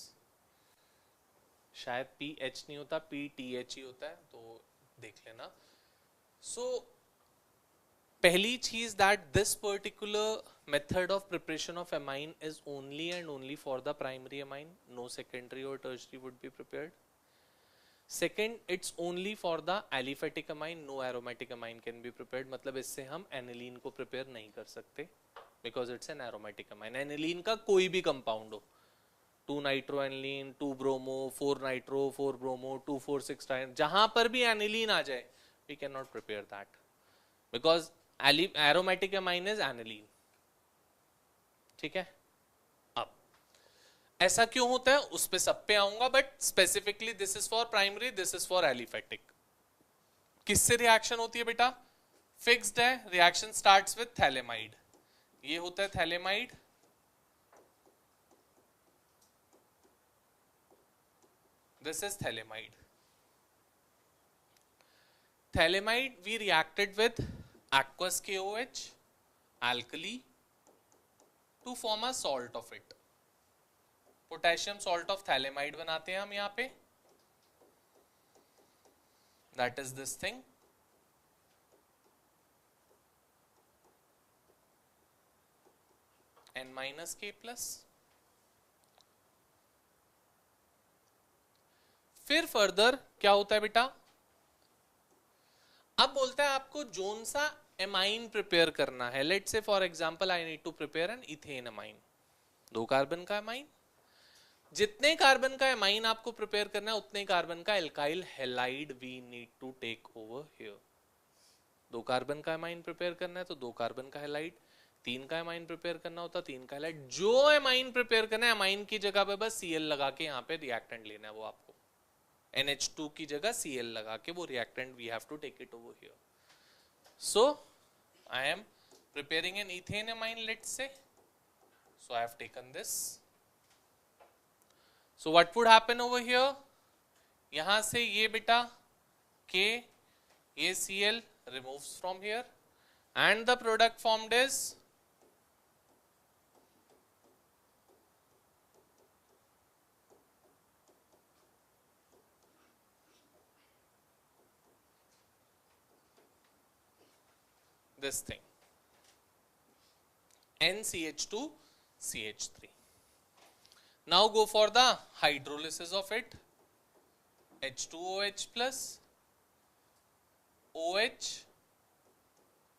शायद PH नहीं होता, PTH ही होता है, तो देख लेना। So पहली चीज that this particular method of preparation of amine is only and only for the primary amine, no secondary or tertiary would be prepared. Second, it's only for the aliphatic amine, no aromatic amine can be prepared. मतलब इससे हम aniline को prepare नहीं कर सकते because it's an aromatic amine. aniline का कोई भी compound हो, 2-nitroaniline, 2-bromo, 4-nitro, 4-bromo, 2,4,6-triene, जहां पर भी aniline आ जाए, we cannot prepare that because aromatic amine is aniline. ठीक है, अब ऐसा क्यों होता है उस पे सब पे आऊंगा, but specifically this is for primary, this is for aliphatic. किससे रिएक्शन होती है बेटा? फिक्स्ड है, रिएक्शन स्टार्ट्स विद थैलेमाइड, ये होता है phthalimide, this is phthalimide. Phthalimide we reacted with aqueous KOH, alkali, to form a salt of it. Potassium salt of phthalimide बनाते हैं हम यहाँ पे, that is this thing. N-K+. फिर फर्दर क्या होता है बेटा? अब बोलता है आपको जोन सा एमाइन प्रिपेयर करना है। Let's say for example I need to prepare an ethane amine, 2 carbon का अमाइन। जितने कार्बन का अमाइन आपको प्रिपेयर करना है उतने कार्बन का alkyl halide we need to take over here. 2 carbon का अमाइन प्रिपेयर करना है तो 2 कार्बन का हैलाइड, 3 का अमाइन प्रिपेयर करना होता 3 का हैलाइड। जो अमाइन प्रिपेयर करना है अमाइन की जगह पे बस Cl लगा के यहाँ पे रिएक्टेंट लेना है, वो आपको NH2 की जगह Cl लगा के वो reactant we have to take it over here. So I am preparing an ethane amine, let's say, so I have taken this. So what would happen over here? यहां से ये बेटा K, ये Cl removes from here and the product formed is this thing, NCH2 CH3. Now go for the hydrolysis of it. H2OH plus OH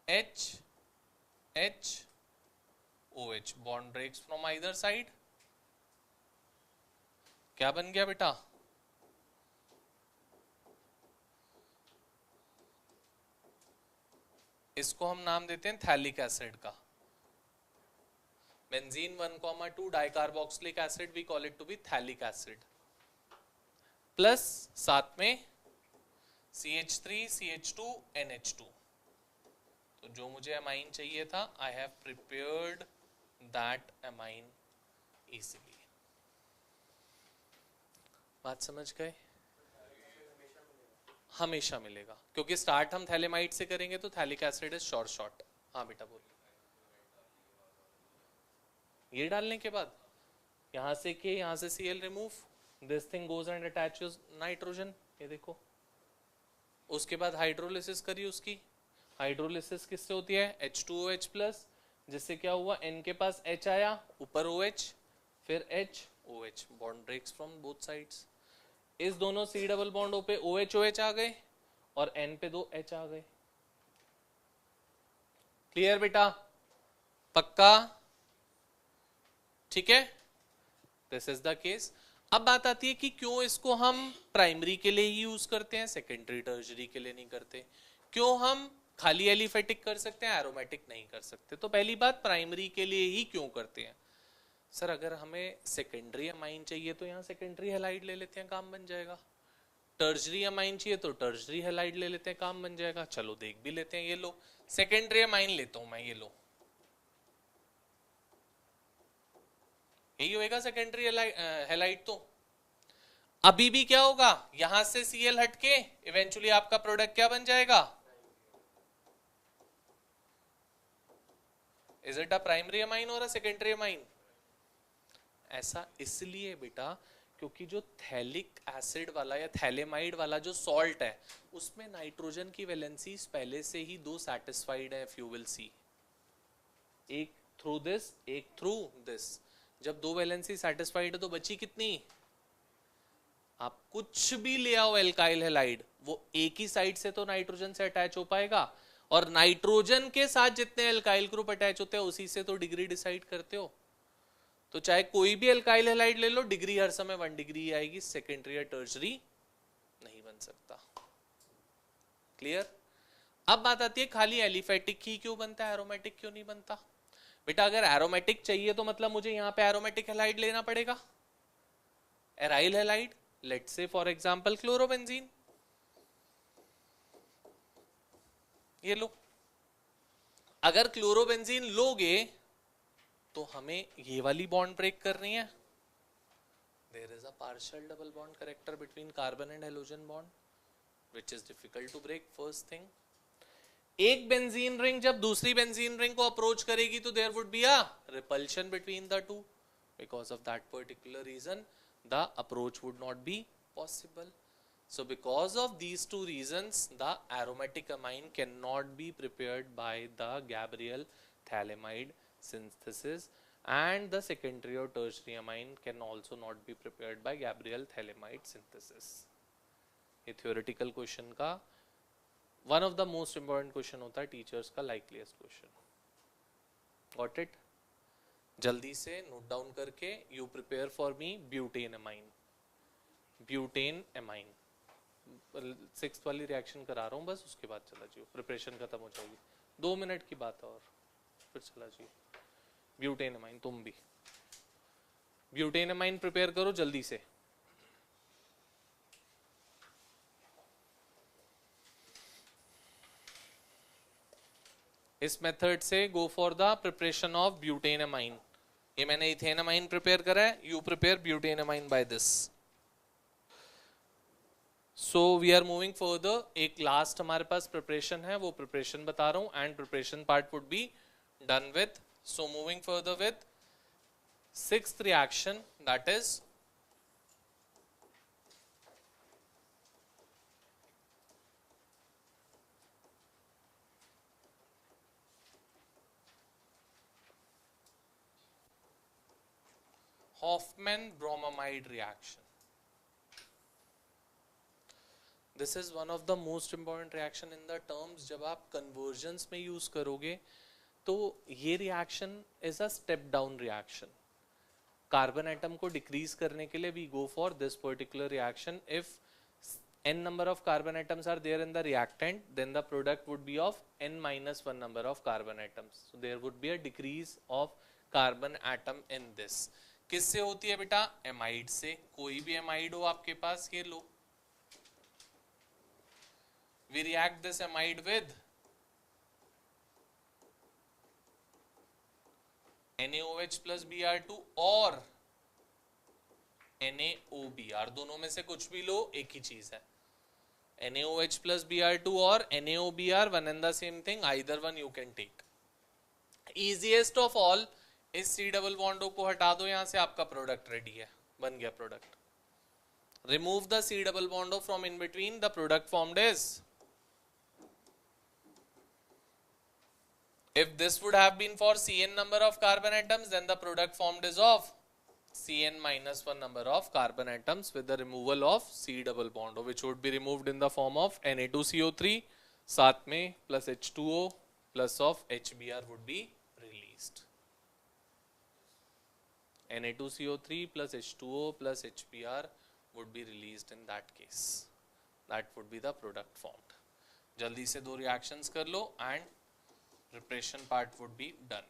H H OH, bond breaks from either side. क्या बन गया बेटा? इसको हम नाम देते हैं phthalic acid का। Benzene 1,2 dicarboxylic acid, we call it to be phthalic acid, plus साथ में CH3 CH2 NH2। तो जो मुझे अमाइन चाहिए था I have prepared that amine easily. बात समझ गए? हमेशा मिलेगा क्योंकि स्टार्ट हम थैलेमाइड से करेंगे तो थैलिक एसिड इज शॉर्ट। हाँ बेटा बोल। ये डालने के बाद यहां से के, यहां से Cl remove, this thing goes and attaches nitrogen, ये देखो। उसके बाद हाइड्रोलिसिस करिए उसकी। हाइड्रोलिसिस किससे होती है? H2OH प्लस जिससे क्या हुआ, N के पास H आया, ऊपर OH, फिर H OH, bond breaks from both sides. इस दोनों C डबल बॉन्डों पे OH OH आ गए और N पे 2 H आ गए। क्लियर बेटा, पक्का, ठीक है, दिस इज द केस। अब बात आती है कि क्यों इसको हम प्राइमरी के लिए ही यूज करते हैं, सेकेंडरी टर्शरी के लिए नहीं करते, क्यों हम खाली एलिफेटिक कर सकते हैं, एरोमेटिक नहीं कर सकते। तो पहली बात, प्राइमरी के लिए ही क्यों करते हैं सर, अगर हमें सेकेंडरी अमाइन चाहिए तो यहाँ सेकेंडरी हैलाइड ले लेते हैं, काम बन जाएगा। टर्शरी अमाइन चाहिए तो टर्शरी हैलाइड ले लेते हैं, काम बन जाएगा। चलो देख भी लेते हैं, ये लो सेकेंडरी अमाइन लेता हूं मैं, ये लो, यही होएगा सेकेंडरी हैलाइड। तो अभी भी क्या होगा, यहां से Cl हटके इवेंचुअली आपका प्रोडक्ट क्या बन जाएगा, is it a primary amine और अ सेकेंडरी अमाइन? ऐसा इसलिए बेटा क्योंकि जो थैलिक एसिड वाला या थैलेमाइड वाला जो सॉल्ट है उसमें नाइट्रोजन की वैलेंसीज पहले से ही 2 सैटिस्फाइड है, यू विल सी, एक थ्रू दिस एक थ्रू दिस। जब 2 वैलेंसी सैटिस्फाइड है तो बची कितनी, आप कुछ भी ले आओ एल्काइल हैलाइड, वो एक ही साइड से तो नाइट्रोजन से अटैच हो पाएगा, और नाइट्रोजन के साथ जितने एल्काइल ग्रुप अटैच होते हैं उसी से तो डिग्री डिसाइड करते हो। तो चाहे कोई भी एल्काइल हैलाइड ले लो, डिग्री हर समय 1 डिग्री आएगी, सेकेंडरी या टर्शरी नहीं बन सकता। क्लियर? अब बात आती है खाली एलिफेटिक ही क्यों बनता है, एरोमेटिक क्यों नहीं बनता? बेटा अगर एरोमेटिक चाहिए तो मतलब मुझे यहां पे एरोमेटिक हैलाइड लेना पड़ेगा, aryl halide, let's say for example chlorobenzene, ये लो। अगर क्लोरोबेंजीन लोगे तो हमें ये वाली बॉन्ड ब्रेक करनी है, there is a partial double bond character between carbon and halogen bond which is difficult to break. First thing, एक बेंजीन रिंग जब दूसरी बेंजीन रिंग को अप्रोच करेगी तो there would be a repulsion between the two, because of that particular reason the approach would not be possible. So because of these two reasons, the aromatic amine cannot be prepared by the Gabriel thalamide synthesis, and the secondary or tertiary amine can also not be prepared by Gabriel thalamide synthesis. ये theoretical question का one of the most important question होता है teachers का likeliest question. Got it? जल्दी से note down करके you prepare for me butane amine. Butane amine. 6th वाली reaction करा रहा हूँ बस, उसके बाद चला जाइए, प्रिपरेशन खत्म हो जाएगी, 2 मिनट की बात है और फिर चला जाइए। ब्यूटेन अमाइन, तुम भी ब्यूटेन अमाइन प्रिपेयर करो जल्दी से। इस मेथड से go for the preparation of butane amine. ये मैंने इथेन अमाइन प्रिपेयर करा है, you prepare butane amine by this. So we are moving further, एक लास्ट हमारे पास प्रिपरेशन है, वो प्रिपरेशन बता रहा हूं, and preparation part would be done with. So moving further with 6th reaction, that is Hofmann-Bromamide reaction. This is one of the most important reaction in the terms, जब आप conversions में use करोगे तो ये reaction is a step down reaction. Carbon atom को decrease करने के लिए we go for this particular reaction. If n number of carbon atoms are there in the reactant, then the product would be of n minus 1 number of carbon atoms. So there would be a decrease of carbon atom in this. किससे होती है बेटा? Amide से। कोई भी amide हो आपके पास, ये लो, we react this amide with NaOH plus Br2 और NaOBr, दोनों में से कुछ भी लो, एक ही चीज है। NaOH plus Br2 और NaOBr, one and the same thing, either one you can take. Easiest of all, इस C डबल बॉन्डो को हटा दो यहां से, आपका प्रोडक्ट रेडी है, बन गया product. Remove the C double bond from in between, the product formed is If this would have been for Cn number of carbon atoms, then the product formed is of Cn minus 1 number of carbon atoms with the removal of C double bond, which would be removed in the form of Na2CO3, साथ में plus H2O plus of HBr would be released. Na2CO3 plus H2O plus HBr would be released in that case. That would be the product formed. जल्दी से दो reactions कर लो and preparation part would be done.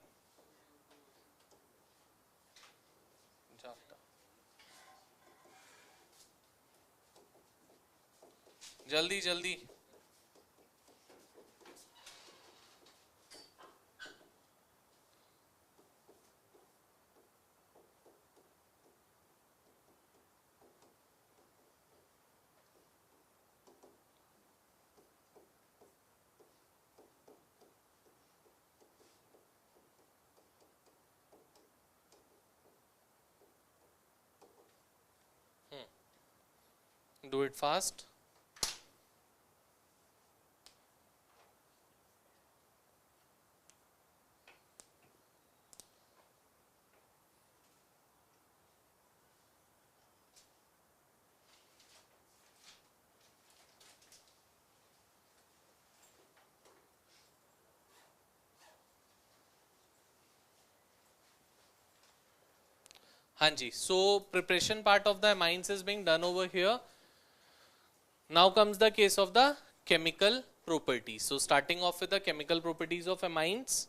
जल्दी जल्दी. Do it fast. हाँ जी, so preparation part of the amines is being done over here. Now comes the case of the chemical properties. So starting off with the chemical properties of amines.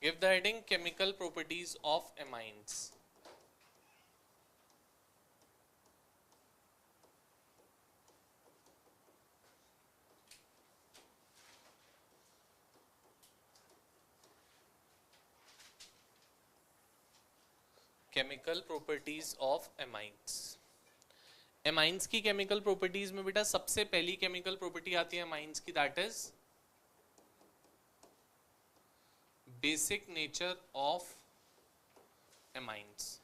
Give the heading chemical properties of amines. Chemical properties of amines. Amines की chemical properties में बेटा सबसे पहली chemical property आती है amines की, that is basic nature of amines.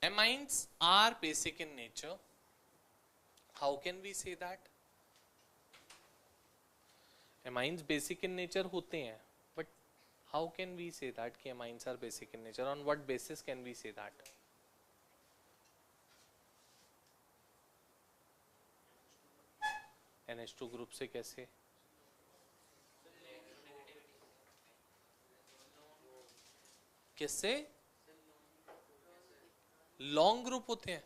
Amines are basic in nature. How can we say that? Amines basic in nature होते हैं, how can we say that कि amines are basic in nature? On what basis can we say that? NH2 group से कैसे? किससे? Long group होते हैं,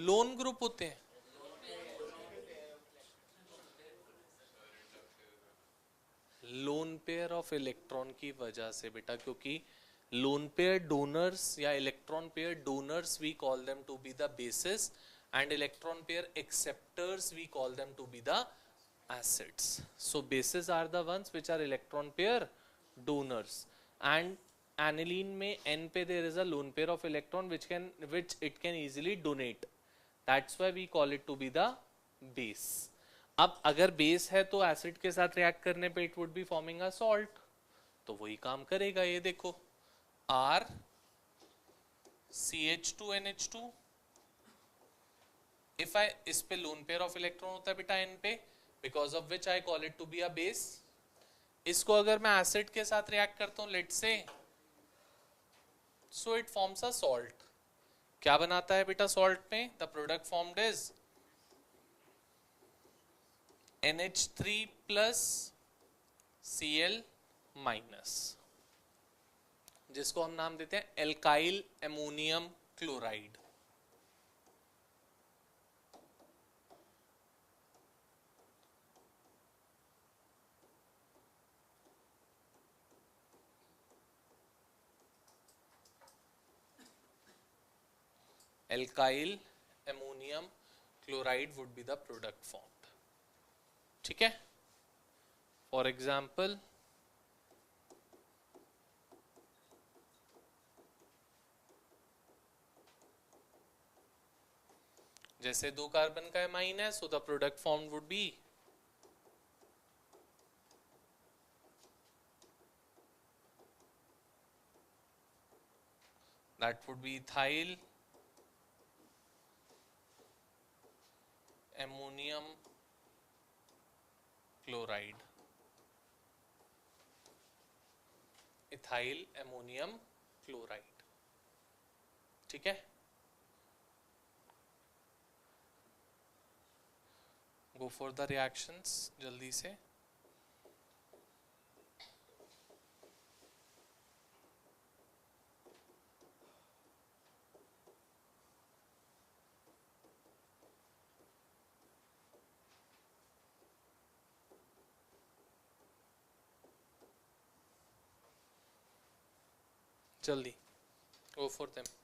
loan group होते हैं. लोन पेयर ऑफ इलेक्ट्रॉन की वजह से बेटा, क्योंकि लोन पेयर डोनर्स या electron pair donors we call them to be the bases and electron pair acceptors we call them to be the acids. So bases are the ones which are electron pair donors and aniline में n पे there is a lone pair of electron which it can easily donate. That's why we call it to be the base. अब अगर base है तो acid के साथ react करने पे it would be forming a salt, तो वही काम करेगा. ये देखो R CH2NH2. इफ आई इस पे लोन पेयर ऑफ इलेक्ट्रॉन होता है बेटा n पे, because of which I call it to be a base. इसको अगर मैं एसिड के साथ रिएक्ट करता हूं लेट से, so it forms a salt. क्या बनाता है बेटा सॉल्ट में? The product formed is NH3 plus Cl minus, जिसको हम नाम देते हैं alkyl ammonium chloride. Alkyl ammonium chloride would be the product formed. ठीक है. फॉर एग्जाम्पल जैसे 2 कार्बन का एमाइन है, so the product formed would be that would B ethyl ammonium chloride, ethyl ammonium chloride. ठीक है, गो फॉर द रिएक्शंस जल्दी से। जल्दी गो फॉर देम।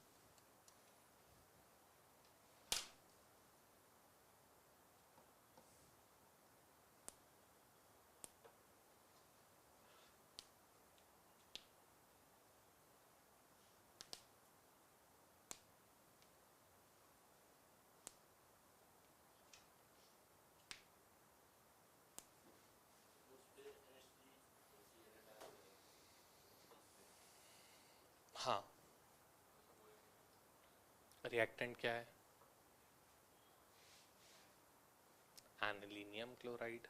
हाँ, रिएक्टेंट क्या है? Anilinium chloride.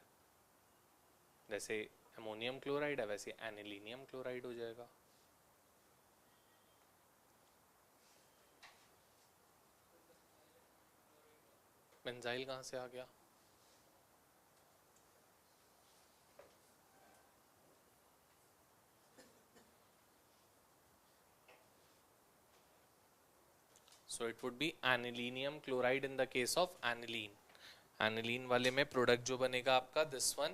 जैसे अमोनियम क्लोराइड है वैसे एनिलीनियम क्लोराइड हो जाएगा। बेंजाइल कहाँ से आ गया? So it would be anilinium chloride in the case of aniline. Aniline वाले में प्रोडक्ट जो बनेगा आपका this one,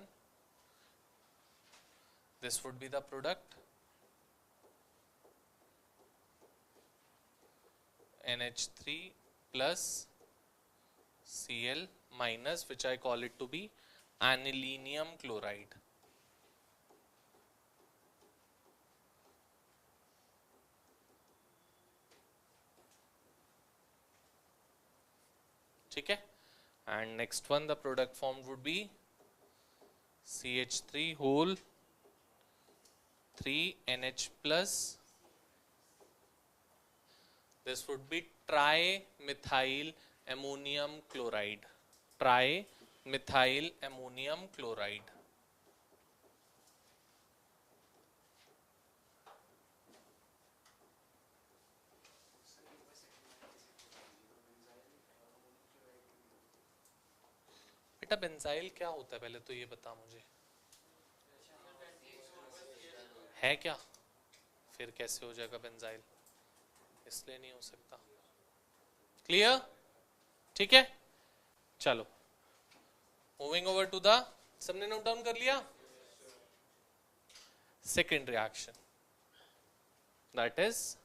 this would be the product NH3 plus Cl minus, which I call it to be anilinium chloride. ठीक है, and next one the product formed would be CH3 whole 3NH plus, this would be trimethyl ammonium chloride, trimethyl ammonium chloride. बेटा benzyl क्या होता है पहले तो ये बता मुझे, है क्या? फिर कैसे हो जाएगा बेंजाइल? इसलिए नहीं हो सकता। क्लियर? ठीक है, चलो मूविंग ओवर टू द, सबने नोट डाउन कर लिया? सेकेंड रिएक्शन, दैट इज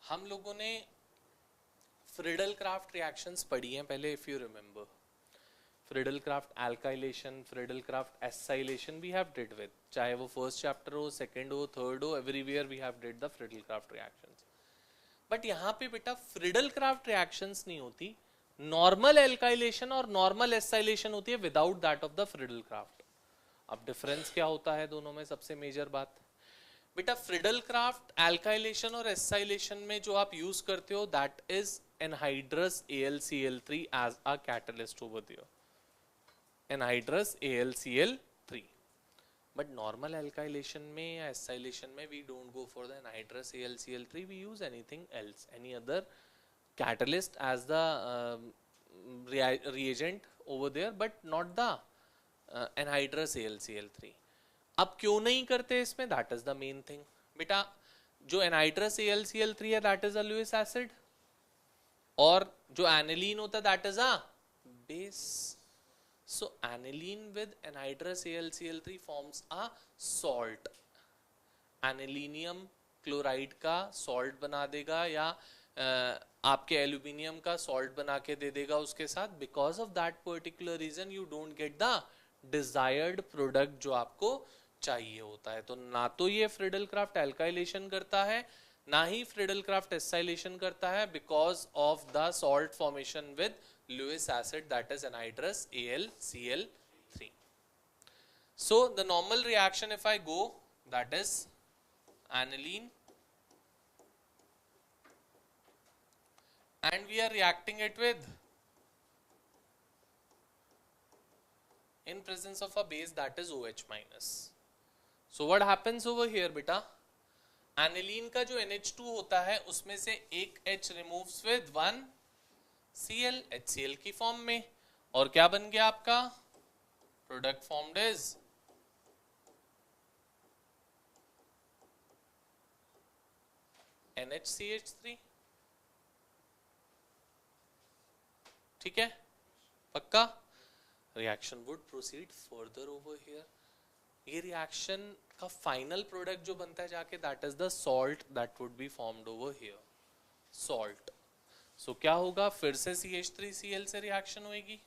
हम लोगों ने फ्रिडल क्राफ्ट रिएक्शंस पढ़ी हैं पहले, if you remember. Friedel Crafts alkylation, Friedel Crafts acylation we have did with, चाहे वो फर्स्ट चैप्टर हो, सेकंड हो, थर्ड हो, everywhere we have did the Friedel Crafts reactions. But यहाँ पे बेटा फ्रिडल क्राफ्ट रिएक्शंस नहीं होती, नॉर्मल एल्काइलेशन और नॉर्मल एसाइलेशन होती है without that of the Friedel Crafts. अब डिफरेंस क्या होता है दोनों में? सबसे मेजर बात बेटा, फ्रिडल क्राफ्ट एल्काइलेशन और एसाइलेशन में जो आप यूज करते हो that is anhydrous AlCl3 as a catalyst over there, anhydrous AlCl3। But normal alkylation में या एसाइलेशन में we don't go for the anhydrous AlCl3, we use anything else, any other catalyst as the reagent over there, but not the anhydrous AlCl3। अब क्यों नहीं करते इसमें? That is the main thing बेटा। जो एनहाइड्रस AlCl3 है that is a Lewis acid, और जो एनिलीन होता है that is a base. So aniline with anhydrous AlCl3 forms a salt, anilinium chloride का सॉल्ट बना देगा, या आपके एल्यूमिनियम का सॉल्ट बना के दे देगा उसके साथ। Because of that particular reason you don't get the desired product जो आपको चाहिए होता है। तो ना तो ये फ्रिडल क्राफ्ट एल्काइलेशन करता है, ना ही फ्रिडल क्राफ्ट एसाइलेशन करता है, because of the salt formation with Lewis acid that is anhydrous AlCl3। So the normal reaction if I go, that is aniline, and we are reacting it with, in presence of a base that is OH minus. So what happens over here beta, aniline का जो NH2 होता है उसमें से एक H removes with 1 Cl, HCl की form में, और क्या बन गया आपका प्रोडक्ट फॉर्म्ड इज NHCH3. ठीक है, पक्का. Reaction would proceed further over here. ये रिएक्शन का फाइनल प्रोडक्ट जो बनता है जाके, that is the salt that would be formed over here, salt. So क्या होगा, फिर से CH3Cl से रिएक्शन होगी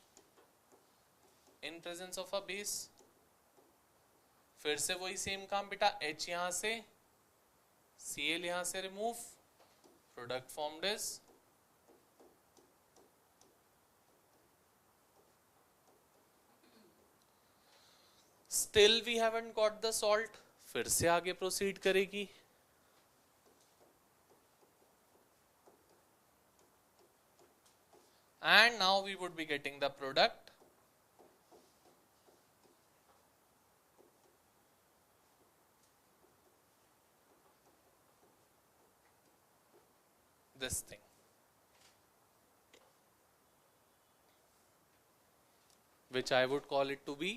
in presence of a base. फिर से वही सेम काम बेटा, H यहां से, Cl यहां से remove, product formed is still we haven't got the salt. फिर से आगे प्रोसीड करेगी. And now we would be getting the product. This thing. Which I would call it to be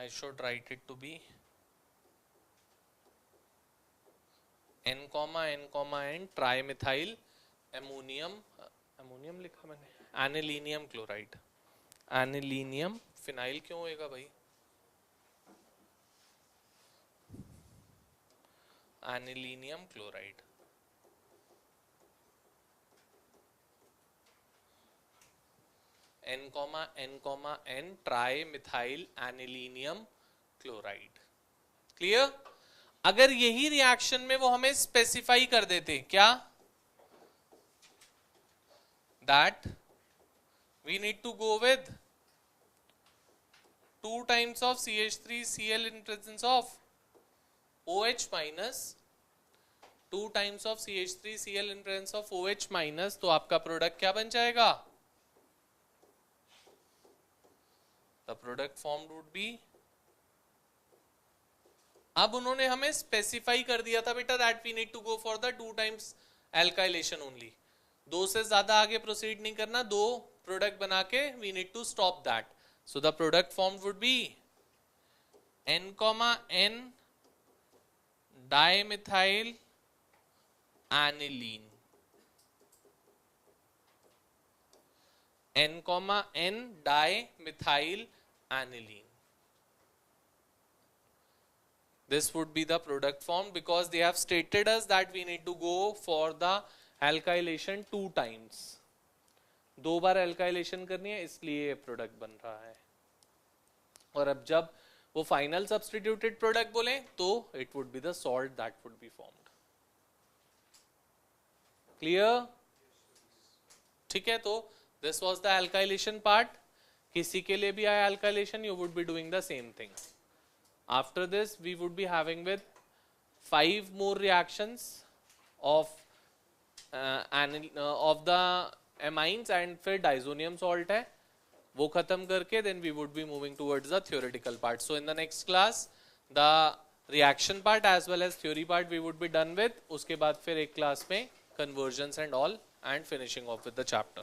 I should write it to be N, N trimethyl ammonium, ammonium लिखा मैंने, anilinium chloride. Anilinium phenyl क्यों होएगा भाई, anilinium chloride. N, trimethyl anilinium chloride. Clear. अगर यही reaction में वो हमें स्पेसिफाई कर देते, क्या, that we need to go with 2 times of CH3Cl in presence of OH minus, 2 times of CH3Cl in presence of OH minus, तो आपका प्रोडक्ट क्या बन जाएगा, the product formed would be. अब उन्होंने हमें स्पेसिफाई कर दिया था बेटा that we need to go for the 2 times alkylation only. 2 से ज्यादा आगे प्रोसीड नहीं करना, 2 प्रोडक्ट बना के we need to stop that. So the product formed would be N, N dimethyl aniline, N, N dimethyl aniline. This would be the product formed because they have stated us that we need to go for the alkylation 2 times. 2 bar alkylation करनी है, इसलिए ये product बन रहा है. और अब जब वो फाइनल सब्स्टिट्यूटेड प्रोडक्ट बोले तो it would be the salt that would be formed. Clear. ठीक है, तो this was the alkylation part. किसी के लिए भी आया alkylation, you would be doing the same thing. After this we would be having with 5 more reactions of the amines and फिर diazonium salt है, वो खत्म करके then we would be moving towards the theoretical part. So in the next class the reaction part as well as theory part we would be done with. उसके बाद फिर एक class में conversions and all and finishing off with the chapter.